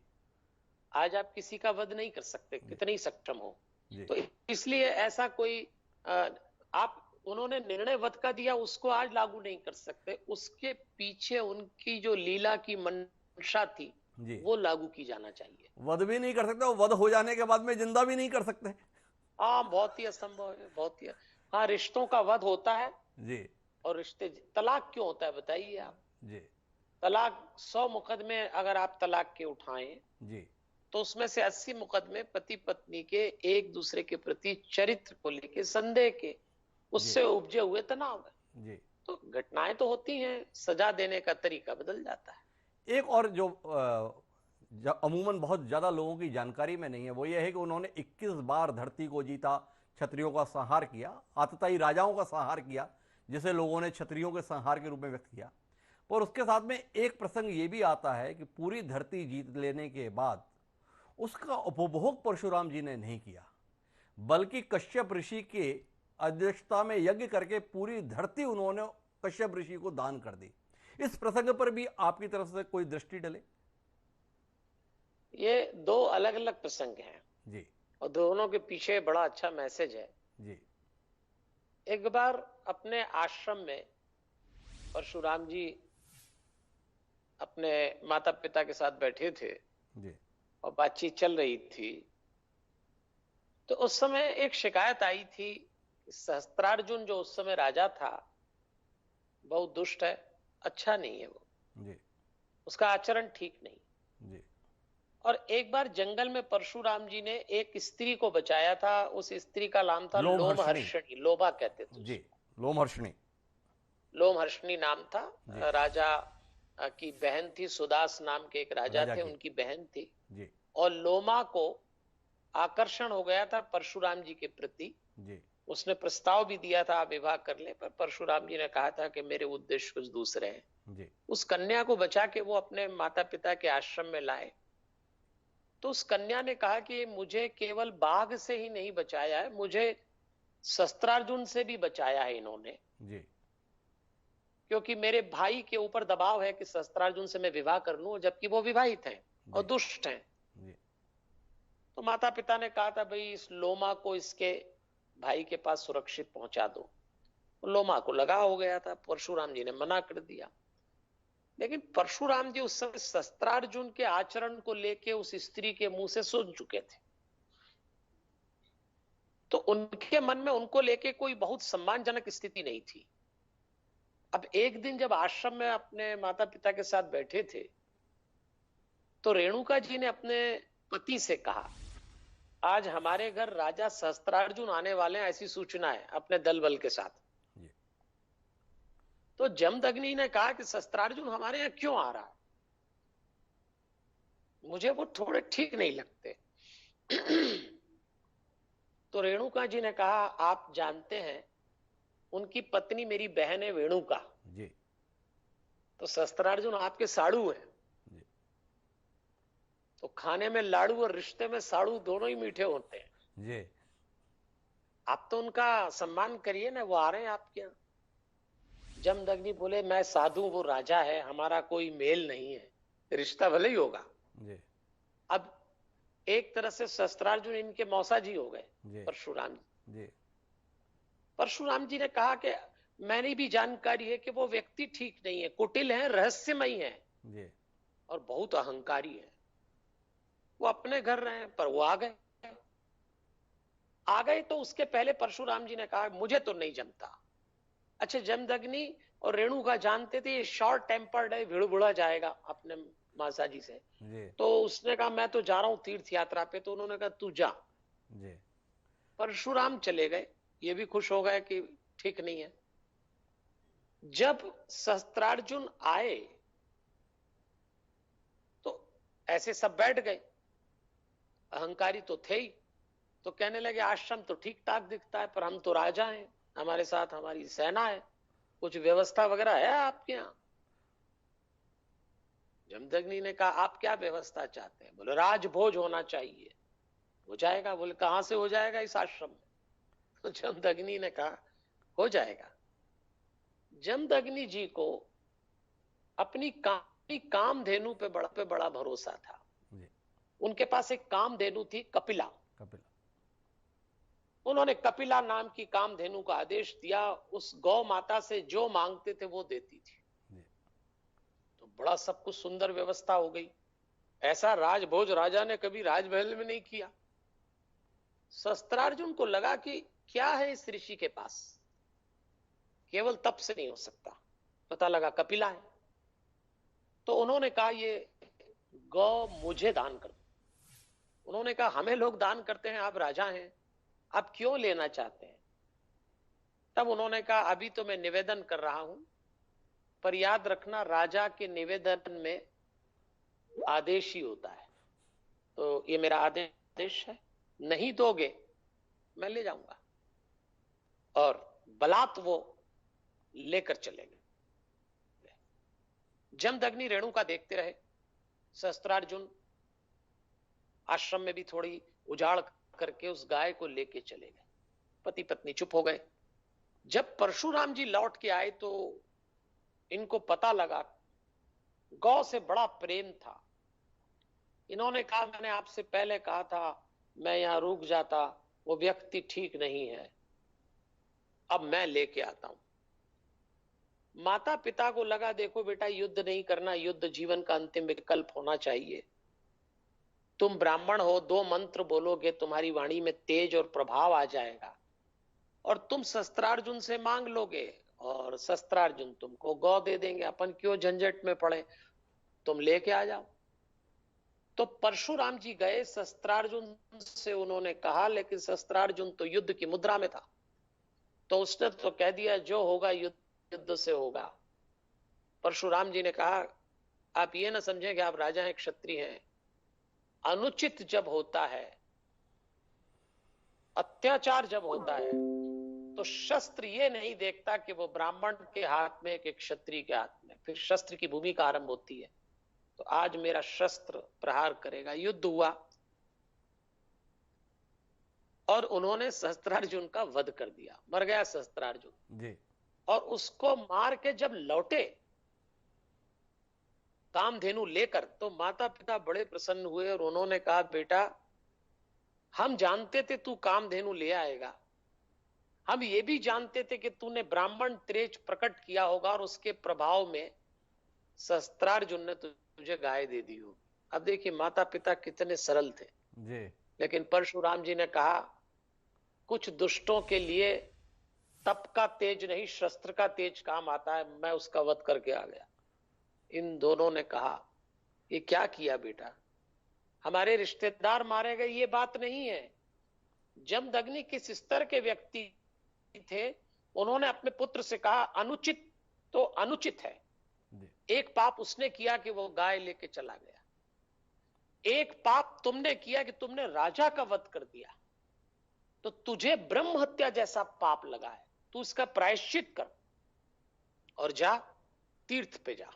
आज आप किसी का वध नहीं कर सकते, कितने ही सक्षम हो। जी। तो इसलिए ऐसा कोई आप उन्होंने निर्णय वध का दिया, उसको आज लागू नहीं कर सकते। उसके पीछे उनकी जो लीला की मंशा थी जी, वो लागू की जाना चाहिए। वध भी नहीं कर सकते और वध हो जाने के बाद में जिंदा भी नहीं कर सकते। हाँ, बहुत ही असंभव है, बहुत ही। हाँ, रिश्तों का वध होता है जी, और रिश्ते, तलाक क्यों होता है बताइए आप? जी, तलाक 100 मुकदमे अगर आप तलाक के उठाएं जी, तो उसमें से 80 मुकदमे पति पत्नी के एक दूसरे के प्रति चरित्र को लेके संदेह के, उससे उपजे हुए तनाव है। जी। तो घटनाएं तो होती हैं, सजा देने का तरीका बदल जाता है। एक और जो अमूमन बहुत ज्यादा लोगों की जानकारी में नहीं है, वो ये है कि उन्होंने 21 बार धरती को जीता, क्षत्रियों का संहार किया, आतताई राजाओं का संहार किया, जिसे लोगों ने क्षत्रियों के संहार के रूप में व्यक्त किया। पर उसके साथ में एक प्रसंग ये भी आता है कि पूरी धरती जीत लेने के बाद उसका उपभोग परशुराम जी ने नहीं किया, बल्कि कश्यप ऋषि के अध्यक्षता में यज्ञ करके पूरी धरती उन्होंने कश्यप ऋषि को दान कर दी। इस प्रसंग पर भी आपकी तरफ से कोई दृष्टि डले? ये दो अलग अलग प्रसंग हैं जी और दोनों के पीछे बड़ा अच्छा मैसेज है। जी एक बार अपने आश्रम में परशुराम जी अपने माता पिता के साथ बैठे थे जी और बातचीत चल रही थी, तो उस समय एक शिकायत आई थी कि सहस्त्रार्जुन जो उस समय राजा था बहुत दुष्ट है, अच्छा नहीं है वो, जी उसका आचरण ठीक नहीं। जी और एक बार जंगल में परशुराम जी ने एक स्त्री को बचाया था। उस स्त्री का नाम था लोमहर्षणी। लोमहर्षणी, लोभा कहते थे जी उसको। लोमहर्षणी। लोमहर्षणी नाम था। जी राजा की बहन थी, सुदास नाम के एक राजा राजा थे, की। उनकी बहन थी। जी और लोमा को आकर्षण हो गया था परशुराम जी के प्रति। जी उसने प्रस्ताव भी दिया था आप विवाह कर ले, पर परशुराम जी ने कहा था कि मेरे उद्देश्य कुछ दूसरे हैं। जी उस कन्या को बचा के वो अपने माता पिता के आश्रम में लाए। तो उस कन्या ने कहा कि मुझे केवल बाघ से ही नहीं बचाया है, मुझे शस्त्रार्जुन से भी बचाया है इन्होंने, जी क्योंकि मेरे भाई के ऊपर दबाव है कि शस्त्रार्जुन से मैं विवाह कर लूं, जबकि वो विवाहित हैं और जी दुष्ट हैं। जी तो माता पिता ने कहा था भाई इस लोमा को इसके भाई के पास सुरक्षित पहुंचा दो। लोमा को लगा हो गया था, परशुराम जी ने मना कर दिया। लेकिन परशुराम जी उस समय शस्त्रार्जुन के आचरण को लेके उस स्त्री के मुंह से सुन चुके थे, तो उनके मन में उनको लेके कोई बहुत सम्मानजनक स्थिति नहीं थी। अब एक दिन जब आश्रम में अपने माता पिता के साथ बैठे थे, तो रेणुका जी ने अपने पति से कहा आज हमारे घर राजा शस्त्रार्जुन आने वाले हैं, ऐसी सूचना है, अपने दल बल के साथ। जी तो जमदग्नि ने कहा कि शस्त्रार्जुन हमारे यहाँ क्यों आ रहा है, मुझे वो थोड़े ठीक नहीं लगते। तो रेणुका जी ने कहा आप जानते हैं उनकी पत्नी मेरी बहन है वेणुका, जी तो शस्त्रार्जुन आपके साड़ू हैं। जी तो खाने में लाड़ू और रिश्ते में साड़ू दोनों ही मीठे होते हैं। जी आप तो उनका सम्मान करिए ना, वो आ रहे हैं आपके यहाँ। जमदग्नि बोले मैं साधु, वो राजा है, हमारा कोई मेल नहीं है, रिश्ता भले ही होगा। जी अब एक तरह से शस्त्रार्जुन इनके मौसा जी हो गए जी परशुराम जी। जी परशुराम जी ने कहा कि मैंने भी जानकारी है कि वो व्यक्ति ठीक नहीं है, कुटिल है, रहस्यमयी है जी और बहुत अहंकारी है। वो अपने घर रहे, पर वो आ गए। तो उसके पहले परशुराम जी ने कहा मुझे तो नहीं जमता। अच्छा, जमदग्नि और रेणुका जानते थे ये शॉर्ट टेम्पर्ड है, भिड़बुड़ा जाएगा अपने मासा जी से। जी तो उसने कहा मैं तो जा रहा हूं तीर्थ यात्रा पे, तो उन्होंने कहा तू जा। जी परशुराम चले गए, ये भी खुश हो गए कि ठीक नहीं है। जब शस्त्रार्जुन आए तो ऐसे सब बैठ गए, अहंकारी तो थे ही। तो कहने लगे आश्रम तो ठीक ठाक दिखता है, पर हम तो राजा हैं, हमारे साथ हमारी सेना है, कुछ व्यवस्था वगैरह है आपके यहाँ? जमदग्नि ने कहा आप क्या व्यवस्था चाहते हैं? बोले राजभोज होना चाहिए। हो जाएगा। बोले कहां से हो जाएगा इस आश्रम में? तो जमदग्नि ने कहा हो जाएगा। जमदग्नि जी को अपनी कामधेनु पे बड़ा भरोसा था। जी उनके पास एक कामधेनु थी, कपिला। कपिला। उन्होंने कपिला नाम की कामधेनु का आदेश दिया, उस गौ माता से जो मांगते थे वो देती थी। जी तो बड़ा सब कुछ सुंदर व्यवस्था हो गई। ऐसा राजभोज राजा ने कभी राजमहल में नहीं किया। शस्त्रार्जुन को लगा कि क्या है इस ऋषि के पास, केवल तप से नहीं हो सकता। पता लगा कपिला है। तो उन्होंने कहा ये गौ मुझे दान कर दो। उन्होंने कहा हमें लोग दान करते हैं, आप राजा हैं, आप क्यों लेना चाहते हैं? तब उन्होंने कहा अभी तो मैं निवेदन कर रहा हूं, पर याद रखना राजा के निवेदन में आदेश ही होता है। तो ये मेरा आदेश है, नहीं दोगे मैं ले जाऊंगा। और बलात् वो लेकर चले गए। जमदग्नि रेणुका देखते रहे। सहस्त्रार्जुन आश्रम में भी थोड़ी उजाड़ करके उस गाय को लेके चले गए। पति पत्नी चुप हो गए। जब परशुराम जी लौट के आए तो इनको पता लगा गौ से बड़ा प्रेम था। इन्होंने कहा, मैंने आपसे पहले कहा था मैं यहां रुक जाता, वो व्यक्ति ठीक नहीं है, अब मैं लेके आता हूं। माता पिता को लगा, देखो बेटा, युद्ध नहीं करना, युद्ध जीवन का अंतिम विकल्प होना चाहिए। तुम ब्राह्मण हो, 2 मंत्र बोलोगे, तुम्हारी वाणी में तेज और प्रभाव आ जाएगा और तुम शस्त्रार्जुन से मांग लोगे और शस्त्रार्जुन तुमको गौ दे देंगे। अपन क्यों झंझट में पड़े, तुम लेके आ जाओ। तो परशुराम जी गए, शस्त्रार्जुन से उन्होंने कहा, लेकिन शस्त्रार्जुन तो युद्ध की मुद्रा में था, तो उसने तो कह दिया जो होगा युद्ध से होगा। परशुराम जी ने कहा, आप ये ना समझें कि आप राजा हैं, क्षत्रिय हैं। अनुचित जब होता है, अत्याचार जब होता है, तो शस्त्र ये नहीं देखता कि वो ब्राह्मण के हाथ में कि क्षत्रिय के हाथ में, फिर शस्त्र की भूमिका आरंभ होती है। तो आज मेरा शस्त्र प्रहार करेगा। युद्ध हुआ और उन्होंने शस्त्रार्जुन का वध कर दिया, मर गया शस्त्रार्जुन जी। और उसको मार के जब लौटे कामधेनु लेकर, तो माता पिता बड़े प्रसन्न हुए और उन्होंने कहा, बेटा हम जानते थे तू कामधेनु ले आएगा, हम ये भी जानते थे कि तूने ब्राह्मण तेज प्रकट किया होगा और उसके प्रभाव में शस्त्रार्जुन ने तुझे गाय दे दी होगी। अब देखिए माता पिता कितने सरल थे जी। लेकिन परशुराम जी ने कहा, कुछ दुष्टों के लिए तप का तेज नहीं शस्त्र का तेज काम आता है, मैं उसका वध करके आ गया। इन दोनों ने कहा, ये क्या किया बेटा, हमारे रिश्तेदार मारे गए, ये बात नहीं है। जमदग्नि किस स्तर के व्यक्ति थे, उन्होंने अपने पुत्र से कहा, अनुचित तो अनुचित है। एक पाप उसने किया कि वो गाय लेके चला गया, एक पाप तुमने किया कि तुमने राजा का वध कर दिया, तो तुझे ब्रह्म हत्या जैसा पाप लगा है, तू इसका प्रायश्चित कर और जा तीर्थ पे जा।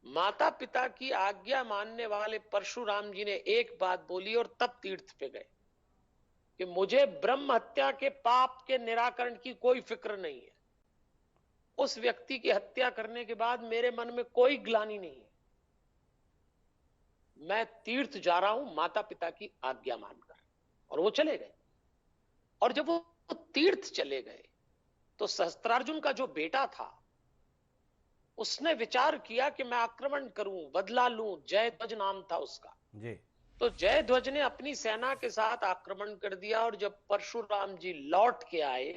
माता पिता की आज्ञा मानने वाले परशुराम जी ने एक बात बोली और तब तीर्थ पे गए कि मुझे ब्रह्म हत्या के पाप के निराकरण की कोई फिक्र नहीं है। उस व्यक्ति की हत्या करने के बाद मेरे मन में कोई ग्लानि नहीं है, मैं तीर्थ जा रहा हूं माता पिता की आज्ञा मानकर। और वो चले गए। और जब वो तीर्थ चले गए तो शस्त्रार्जुन का जो बेटा था उसने विचार किया कि मैं आक्रमण करूं, बदला लूं। जयध्वज नाम था उसका जी। तो जयध्वज ने अपनी सेना के साथ आक्रमण कर दिया। और जब परशुराम जी लौट के आए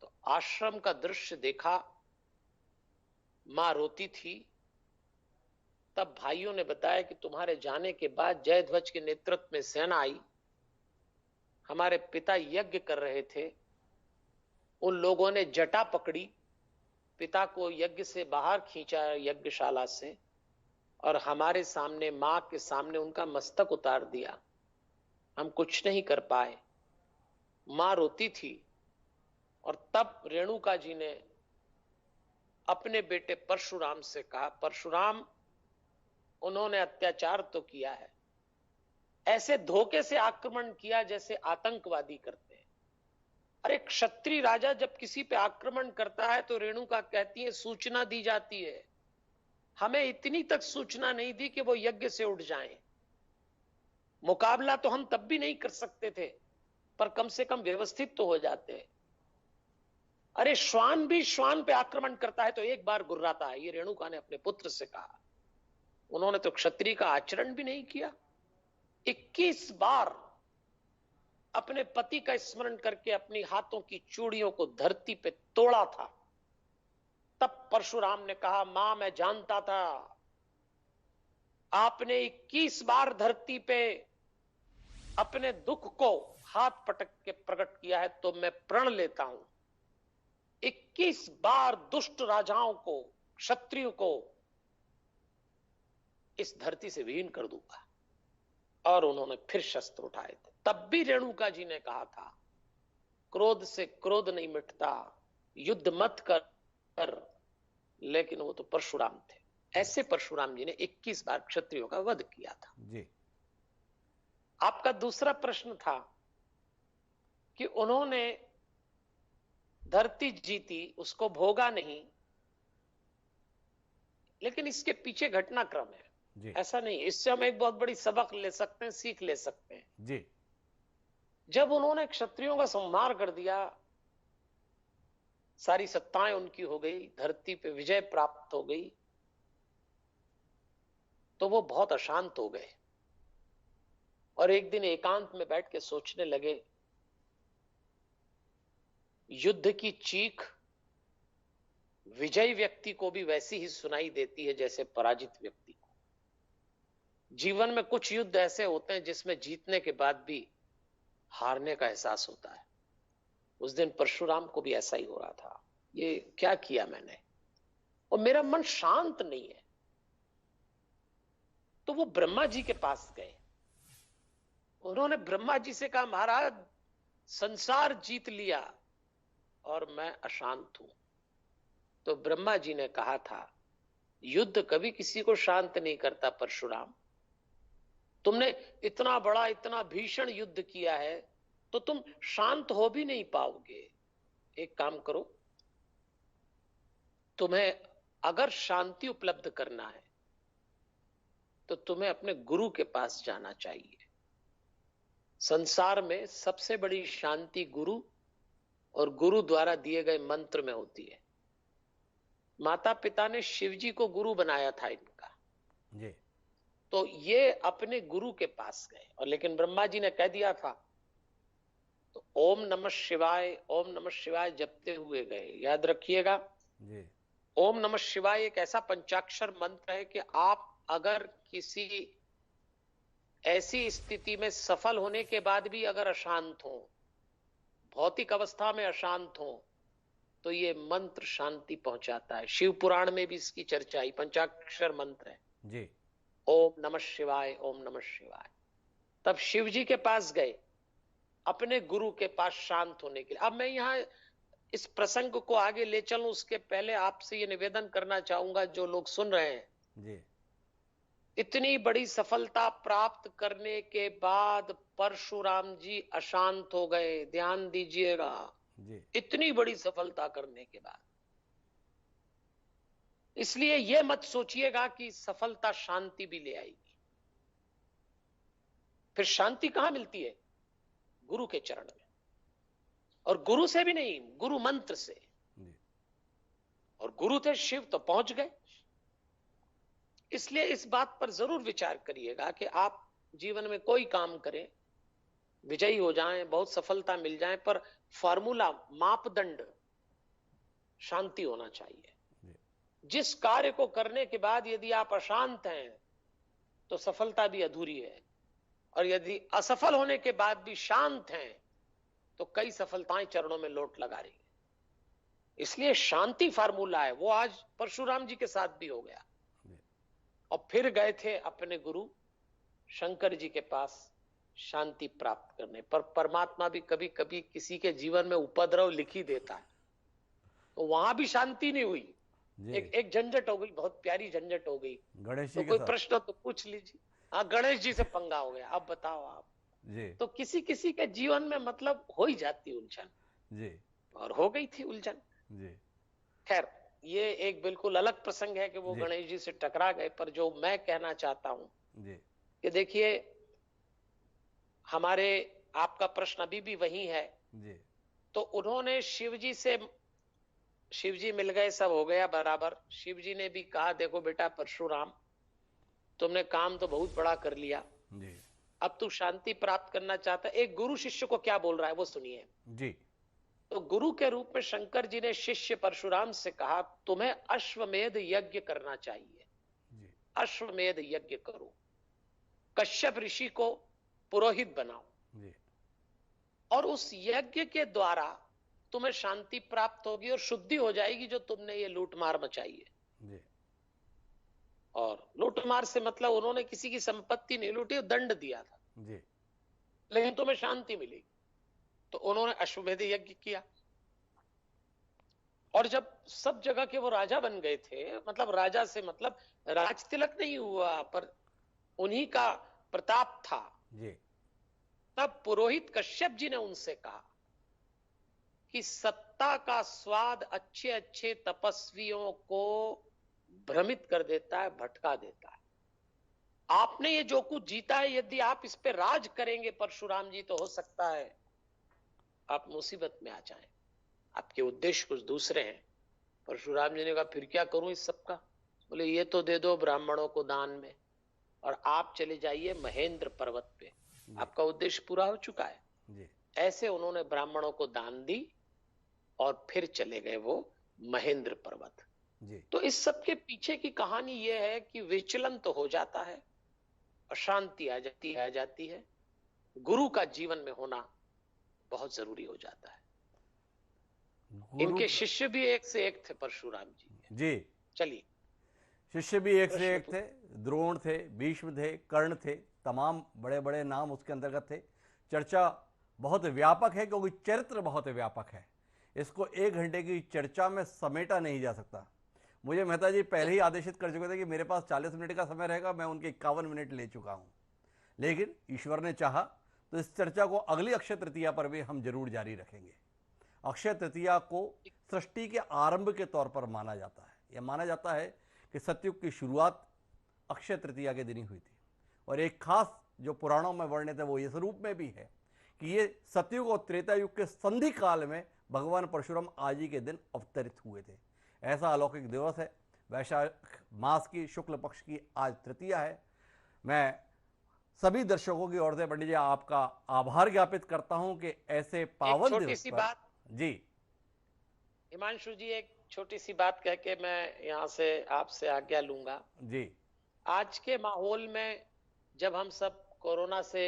तो आश्रम का दृश्य देखा, मां रोती थी। तब भाइयों ने बताया कि तुम्हारे जाने के बाद जयध्वज के नेतृत्व में सेना आई, हमारे पिता यज्ञ कर रहे थे, उन लोगों ने जटा पकड़ी, पिता को यज्ञ से बाहर खींचा यज्ञशाला से और हमारे सामने, मां के सामने उनका मस्तक उतार दिया। हम कुछ नहीं कर पाए। मां रोती थी। और तब रेणुका जी ने अपने बेटे परशुराम से कहा, परशुराम उन्होंने अत्याचार तो किया है, ऐसे धोखे से आक्रमण किया जैसे आतंकवादी करते हैं। अरे क्षत्रिय राजा जब किसी पे आक्रमण करता है तो रेणुका कहती है सूचना दी जाती है, हमें इतनी तक सूचना नहीं दी कि वो यज्ञ से उठ जाएं। मुकाबला तो हम तब भी नहीं कर सकते थे, पर कम से कम व्यवस्थित तो हो जाते। अरे श्वान भी श्वान पे आक्रमण करता है तो एक बार गुर्राता है, ये रेणुका ने अपने पुत्र से कहा। उन्होंने तो क्षत्रिय का आचरण भी नहीं किया। 21 बार अपने पति का स्मरण करके अपनी हाथों की चूड़ियों को धरती पे तोड़ा था। तब परशुराम ने कहा, मां मैं जानता था आपने 21 बार धरती पे अपने दुख को हाथ पटक के प्रकट किया है, तो मैं प्रण लेता हूं 21 बार दुष्ट राजाओं को, क्षत्रियों को इस धरती से विहीन कर दूंगा। और उन्होंने फिर शस्त्र उठाए थे। तब भी रेणुका जी ने कहा था, क्रोध से क्रोध नहीं मिटता, युद्ध मत कर, लेकिन वो तो परशुराम थे। ऐसे परशुराम जी ने 21 बार क्षत्रियों का वध किया था। जी। आपका दूसरा प्रश्न था कि उन्होंने धरती जीती, उसको भोगा नहीं, लेकिन इसके पीछे घटनाक्रम है। जी। ऐसा नहीं, इससे हम एक बहुत बड़ी सबक ले सकते हैं, सीख ले सकते हैं। जी। जब उन्होंने क्षत्रियों का संहार कर दिया, सारी सत्ताएं उनकी हो गई, धरती पे विजय प्राप्त हो गई, तो वो बहुत अशांत हो गए और एक दिन एकांत में बैठ के सोचने लगे, युद्ध की चीख विजयी व्यक्ति को भी वैसी ही सुनाई देती है जैसे पराजित व्यक्ति को। जीवन में कुछ युद्ध ऐसे होते हैं जिसमें जीतने के बाद भी हारने का एहसास होता है। उस दिन परशुराम को भी ऐसा ही हो रहा था, ये क्या किया मैंने, और मेरा मन शांत नहीं है। तो वो ब्रह्मा जी के पास गए। उन्होंने ब्रह्मा जी से कहा, महाराज संसार जीत लिया और मैं अशांत हूं। तो ब्रह्मा जी ने कहा था, युद्ध कभी किसी को शांत नहीं करता परशुराम। तुमने इतना बड़ा, इतना भीषण युद्ध किया है, तो तुम शांत हो भी नहीं पाओगे। एक काम करो, तुम्हें अगर शांति उपलब्ध करना है तो तुम्हें अपने गुरु के पास जाना चाहिए। संसार में सबसे बड़ी शांति गुरु और गुरु द्वारा दिए गए मंत्र में होती है। माता पिता ने शिव जी को गुरु बनाया था इनका, जी। तो ये अपने गुरु के पास गए, और लेकिन ब्रह्मा जी ने कह दिया था, तो ओम नमः शिवाय, ओम नमः शिवाय जपते हुए गए। याद रखिएगा, जी। ओम नमः शिवाय एक ऐसा पंचाक्षर मंत्र है कि आप अगर किसी ऐसी स्थिति में सफल होने के बाद भी अगर अशांत हो, भौतिक अवस्था में अशांत हो, तो ये मंत्र शांति पहुंचाता है। शिव पुराण में भी इसकी चर्चा आई, पंचाक्षर मंत्र है, जी। ओम नमः शिवाय, ओम नमः शिवाय। तब शिव जी के पास गए, अपने गुरु के पास शांत होने के लिए। अब मैं यहाँ इस प्रसंग को आगे ले चलूं, उसके पहले आपसे ये निवेदन करना चाहूंगा, जो लोग सुन रहे हैं, जी। इतनी बड़ी सफलता प्राप्त करने के बाद परशुराम जी अशांत हो गए। ध्यान दीजिएगा, जी। इतनी बड़ी सफलता करने के बाद। इसलिए यह मत सोचिएगा कि सफलता शांति भी ले आएगी। फिर शांति कहां मिलती है? गुरु के चरण में, और गुरु से भी नहीं, गुरु मंत्र से। जी। और गुरु थे शिव, तो पहुंच गए। इसलिए इस बात पर जरूर विचार करिएगा कि आप जीवन में कोई काम करें, विजयी हो जाएं, बहुत सफलता मिल जाए, पर फार्मूला, मापदंड शांति होना चाहिए। जी। जिस कार्य को करने के बाद यदि आप अशांत हैं तो सफलता भी अधूरी है, और यदि असफल होने के बाद भी शांत हैं तो कई सफलताएं चरणों में लोट लगा रही है। इसलिए शांति फार्मूला है, वो आज परशुराम जी के साथ भी हो गया। और फिर गए थे अपने गुरु शंकर जी के पास शांति प्राप्त करने। पर परमात्मा भी कभी कभी किसी के जीवन में उपद्रव लिख ही देता है, तो वहां भी शांति नहीं हुई। जी। एक झंझट हो गई, बहुत प्यारी झंझट हो गई। गणेश तो जी के कोई साथ। प्रश्न हो तो पूछ लीजिए। हाँ, गणेश जी से पंगा हो गया। अब बताओ आप। जी। तो किसी किसी के जीवन में मतलब हो ही जाती उलझन, जी। और हो गई थी उलझन। जी। खैर, ये एक बिल्कुल अलग प्रसंग है कि वो जी। गणेश जी से टकरा गए। पर जो मैं कहना चाहता हूं जी। कि देखिए, हमारे, आपका प्रश्न अभी भी वही है। जी। तो उन्होंने शिव जी से, शिव जी मिल गए, सब हो गया बराबर। शिव जी ने भी कहा, देखो बेटा परशुराम, तुमने काम तो बहुत बड़ा कर लिया, जी। अब तू शांति प्राप्त करना चाहता है। एक गुरु शिष्य को क्या बोल रहा है वो सुनिए। जी। तो गुरु के रूप में शंकर जी ने शिष्य परशुराम से कहा, तुम्हें अश्वमेध यज्ञ करना चाहिए। जी। अश्वमेध यज्ञ करो, कश्यप ऋषि को पुरोहित बनाओ, जी। और उस यज्ञ के द्वारा तुम्हें शांति प्राप्त होगी और शुद्धि हो जाएगी जो तुमने ये लूटमार मचाई है। जी। और लूटमार से मतलब उन्होंने किसी की संपत्ति नहीं लूटी, दंड दिया था, जी। लेकिन तुम्हें शांति मिलेगी। तो उन्होंने अश्वमेध यज्ञ किया। और जब सब जगह के वो राजा बन गए थे, मतलब राजा से मतलब राज तिलक नहीं हुआ, पर उन्हीं का प्रताप था, जी तब पुरोहित कश्यप जी ने उनसे कहा कि सत्ता का स्वाद अच्छे अच्छे तपस्वियों को भ्रमित कर देता है, भटका देता है। आपने ये जो कुछ जीता है, यदि आप इस पे राज करेंगे परशुराम जी, तो हो सकता है आप मुसीबत में आ जाएं, आपके उद्देश्य कुछ दूसरे हैं। परशुराम जी ने कहा फिर क्या करूं इस सब का? बोले ये तो दे दो ब्राह्मणों को दान में, और आप चले जाइए महेंद्र पर्वत पे, जी आपका उद्देश्य पूरा हो चुका है। जी ऐसे उन्होंने ब्राह्मणों को दान दी और फिर चले गए वो महेंद्र पर्वत। जी तो इस सब के पीछे की कहानी यह है कि विचलन तो हो जाता है, अशांति आ जाती है, गुरु का जीवन में होना बहुत जरूरी हो जाता है। गुरु इनके शिष्य भी एक से एक थे परशुराम जी के। जी चलिए, शिष्य भी एक से प्रश्न एक थे। द्रोण थे, भीष्म थे, कर्ण थे, तमाम बड़े बड़े नाम उसके अंतर्गत थे। चर्चा बहुत व्यापक है क्योंकि चरित्र बहुत व्यापक है, इसको 1 घंटे की चर्चा में समेटा नहीं जा सकता। मुझे मेहता जी पहले ही आदेशित कर चुके थे कि मेरे पास 40 मिनट का समय रहेगा, मैं उनके 51 मिनट ले चुका हूं। लेकिन ईश्वर ने चाहा तो इस चर्चा को अगली अक्षय तृतीया पर भी हम जरूर जारी रखेंगे। अक्षय तृतीया को सृष्टि के आरंभ के तौर पर माना जाता है। यह माना जाता है कि सतयुग की शुरुआत अक्षय तृतीया के दिन ही हुई थी, और एक खास जो पुराणों में वर्णित है वो इस रूप में भी है कि ये सतयुग और त्रेता युग के संधि काल में भगवान परशुराम आज ही के दिन अवतरित हुए थे। ऐसा अलौकिक दिवस है। वैशाख मास की शुक्ल पक्ष की आज तृतीया है। मैं सभी दर्शकों की ओर से पंडित जी आपका आभार ज्ञापित करता हूं कि ऐसे एक पावन छोटी दिवस सी पर। बात, जी हिमांशु जी, एक छोटी सी बात कह के मैं यहाँ से आपसे आज्ञा लूंगा। जी आज के माहौल में जब हम सब कोरोना से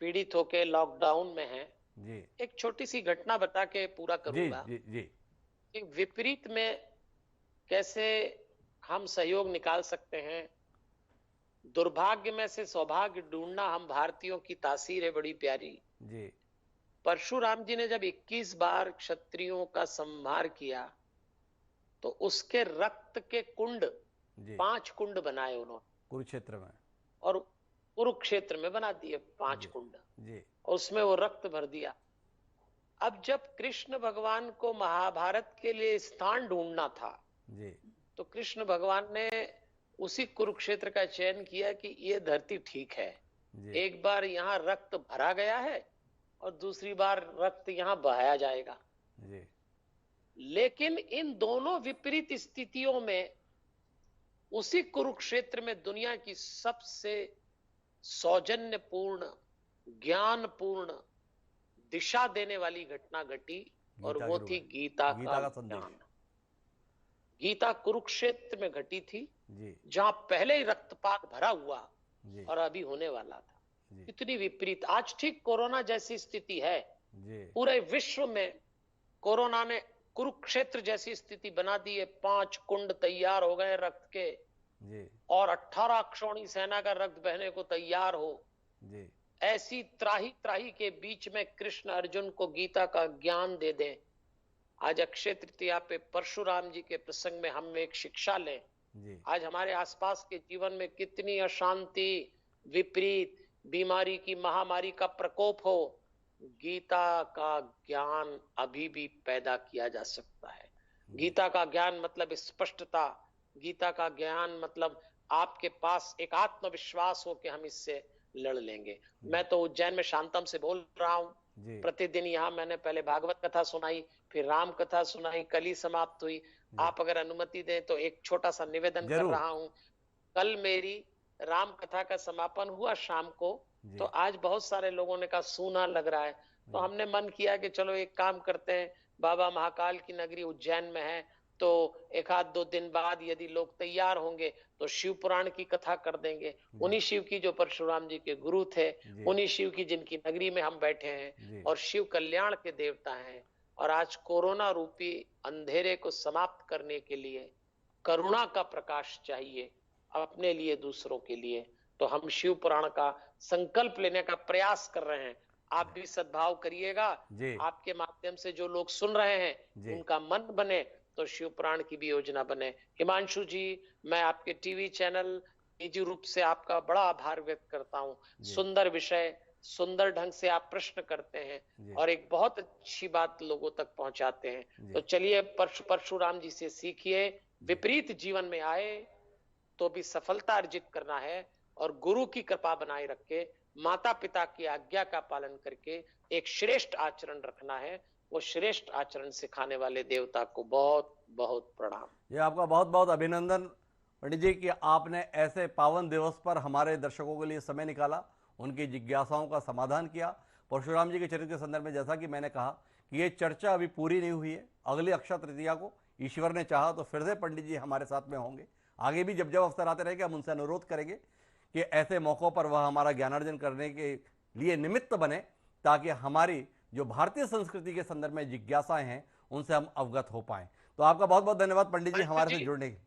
पीड़ित होके लॉकडाउन में हैं, जी एक छोटी सी घटना बता के पूरा जी करूंगा जी जी कि विपरीत में कैसे हम सहयोग निकाल सकते हैं। दुर्भाग्य में से सौभाग्य ढूंढना हम भारतीयों की तासीर है बड़ी प्यारी। जी परशुराम जी ने जब 21 बार क्षत्रियों का संहार किया, तो उसके रक्त के कुंड, जी 5 कुंड बनाए उन्होंने, कुरुक्षेत्र में। और कुरुक्षेत्र में बना दिए 5 जी कुंड, जी और उसमें वो रक्त भर दिया। अब जब कृष्ण भगवान को महाभारत के लिए स्थान ढूंढना था, जी तो कृष्ण भगवान ने उसी कुरुक्षेत्र का चयन किया कि ये धरती ठीक है, जी एक बार यहाँ रक्त भरा गया है और दूसरी बार रक्त यहाँ बहाया जाएगा। जी लेकिन इन दोनों विपरीत स्थितियों में उसी कुरुक्षेत्र में दुनिया की सबसे सौजन्यपूर्ण, ज्ञानपूर्ण, दिशा देने वाली घटना घटी, और गीता वो के रूप थी में गीता गीता का का संदेश। ज्ञान। गीता कुरुक्षेत्र में घटी थी, जी जहां पहले ही रक्तपात भरा हुआ जी और अभी होने वाला था। जी इतनी विपरीत, आज ठीक कोरोना जैसी स्थिति है, जी पूरे विश्व में कोरोना ने कुरुक्षेत्र जैसी स्थिति बना दी है। 5 कुंड तैयार हो गए रक्त के, जी और 18 अक्षौणी सेना का रक्त बहने को तैयार हो। जी ऐसी त्राही त्राही के बीच में कृष्ण अर्जुन को गीता का ज्ञान दे दें। आज अक्षय तृतीया पे परशुराम जी के प्रसंग में हम एक शिक्षा लें। जी आज हमारे आसपास के जीवन में कितनी अशांति, विपरीत, बीमारी की महामारी का प्रकोप हो, गीता का ज्ञान अभी भी पैदा किया जा सकता है। गीता का ज्ञान मतलब स्पष्टता, गीता का ज्ञान मतलब आपके पास एक आत्मविश्वास हो कि हम इससे लड़ लेंगे। मैं तो उज्जैन में शांतम से बोल रहा हूँ। जी प्रतिदिन यहाँ मैंने पहले भागवत कथा सुनाई, फिर राम कथा सुनाई, कल ही समाप्त हुई। आप अगर अनुमति दें तो एक छोटा सा निवेदन कर जरूर। रहा हूँ। कल मेरी राम कथा का समापन हुआ शाम को, जी तो आज बहुत सारे लोगों ने कहा सूना लग रहा है, तो हमने मन किया कि चलो एक काम करते हैं, बाबा महाकाल की नगरी उज्जैन में है, तो 1-2 दिन बाद यदि लोग तैयार होंगे तो शिव पुराण की कथा कर देंगे। उन्हीं शिव की जो परशुराम जी के गुरु थे, जी उन्हीं शिव की जिनकी नगरी में हम बैठे हैं, जी और शिव कल्याण के देवता हैं। और आज कोरोना रूपी अंधेरे को समाप्त करने के लिए करुणा का प्रकाश चाहिए, अपने लिए, दूसरों के लिए। तो हम शिव पुराण का संकल्प लेने का प्रयास कर रहे हैं। आप भी सद्भाव करिएगा। जी आपके माध्यम से जो लोग सुन रहे हैं जी उनका मन बने तो शिव पुराण की भी योजना बने। हिमांशु जी, मैं आपके टीवी चैनल निजी रूप से आपका बड़ा आभार व्यक्त करता हूँ। जी सुंदर विषय, सुंदर ढंग से आप प्रश्न करते हैं जी और एक बहुत अच्छी बात लोगों तक पहुंचाते हैं। तो जी चलिए परशुराम जी से सीखिए, जी विपरीत जीवन में आए तो भी सफलता अर्जित करना है और गुरु की कृपा बनाए रख के, माता पिता की आज्ञा का पालन करके एक श्रेष्ठ आचरण रखना है। वो श्रेष्ठ आचरण सिखाने वाले देवता को बहुत बहुत प्रणाम। ये आपका बहुत बहुत अभिनंदन पंडित जी कि आपने ऐसे पावन दिवस पर हमारे दर्शकों के लिए समय निकाला, उनकी जिज्ञासाओं का समाधान किया। परशुराम जी के चरित्र के संदर्भ में जैसा कि मैंने कहा कि ये चर्चा अभी पूरी नहीं हुई है, अगली अक्षय तृतीया को ईश्वर ने चाहा तो फिर से पंडित जी हमारे साथ में होंगे। आगे भी जब जब अवसर आते रहेंगे हम उनसे अनुरोध करेंगे कि ऐसे मौक़ों पर वह हमारा ज्ञानार्जन करने के लिए निमित्त बने, ताकि हमारी जो भारतीय संस्कृति के संदर्भ में जिज्ञासाएं हैं उनसे हम अवगत हो पाएं। तो आपका बहुत बहुत धन्यवाद पंडित जी हमारे से जुड़ने के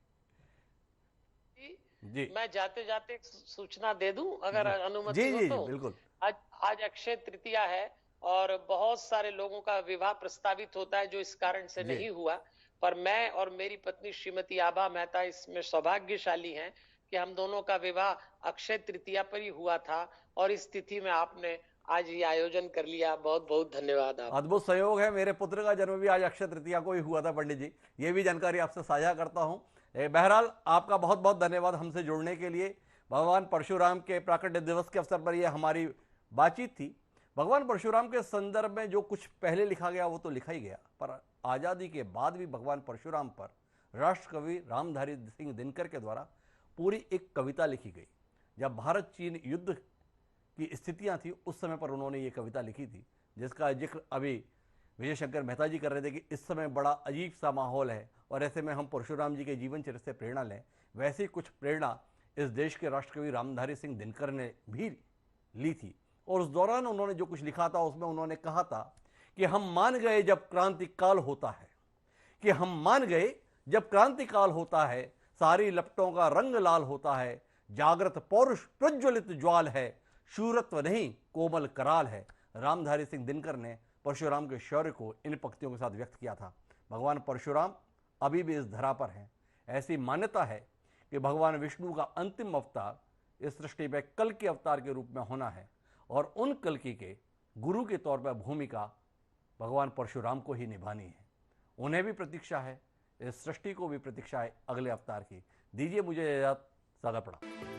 जी मैं जाते जाते एक सूचना दे दूं अगर जी अनुमति जी हो जी तो। जी बिल्कुल। आज आज अक्षय तृतीया है और बहुत सारे लोगों का विवाह प्रस्तावित होता है जो इस कारण से जी नहीं हुआ, पर मैं और मेरी पत्नी श्रीमती आभा मेहता इसमें सौभाग्यशाली हैं कि हम दोनों का विवाह अक्षय तृतीया पर ही हुआ था और इस तिथि में आपने आज ये आयोजन कर लिया। बहुत बहुत धन्यवाद आपको। अद्भुत संयोग है, मेरे पुत्र का जन्म भी आज अक्षय तृतीया को ही हुआ था पंडित जी, ये भी जानकारी आपसे साझा करता हूँ। बहरहाल आपका बहुत बहुत धन्यवाद हमसे जुड़ने के लिए। भगवान परशुराम के प्राकट्य दिवस के अवसर पर यह हमारी बातचीत थी। भगवान परशुराम के संदर्भ में जो कुछ पहले लिखा गया वो तो लिखा ही गया, पर आज़ादी के बाद भी भगवान परशुराम पर राष्ट्रकवि रामधारी सिंह दिनकर के द्वारा पूरी एक कविता लिखी गई। जब भारत चीन युद्ध की स्थितियां थी उस समय पर उन्होंने ये कविता लिखी थी, जिसका जिक्र अभी विजय शंकर मेहता जी कर रहे थे कि इस समय बड़ा अजीब सा माहौल है और ऐसे में हम परशुराम जी के जीवन चरित्र से प्रेरणा लें। वैसे ही कुछ प्रेरणा इस देश के राष्ट्रकवि रामधारी सिंह दिनकर ने भी ली थी और उस दौरान उन्होंने जो कुछ लिखा था उसमें उन्होंने कहा था कि हम मान गए जब क्रांतिकाल होता है, कि हम मान गए जब क्रांतिकाल होता है, सारी लपटों का रंग लाल होता है, जागृत पौरुष प्रज्वलित ज्वाल है, शूरत्व नहीं कोमल कराल है। रामधारी सिंह दिनकर ने परशुराम के शौर्य को इन पंक्तियों के साथ व्यक्त किया था। भगवान परशुराम अभी भी इस धरा पर हैं। ऐसी मान्यता है कि भगवान विष्णु का अंतिम अवतार इस सृष्टि में कल के अवतार के रूप में होना है और उन कल्कि के गुरु के तौर पर भूमिका भगवान परशुराम को ही निभानी है। उन्हें भी प्रतीक्षा है, इस सृष्टि को भी प्रतीक्षा है अगले अवतार की। दीजिए मुझे इजाजत, सादा प्रणाम।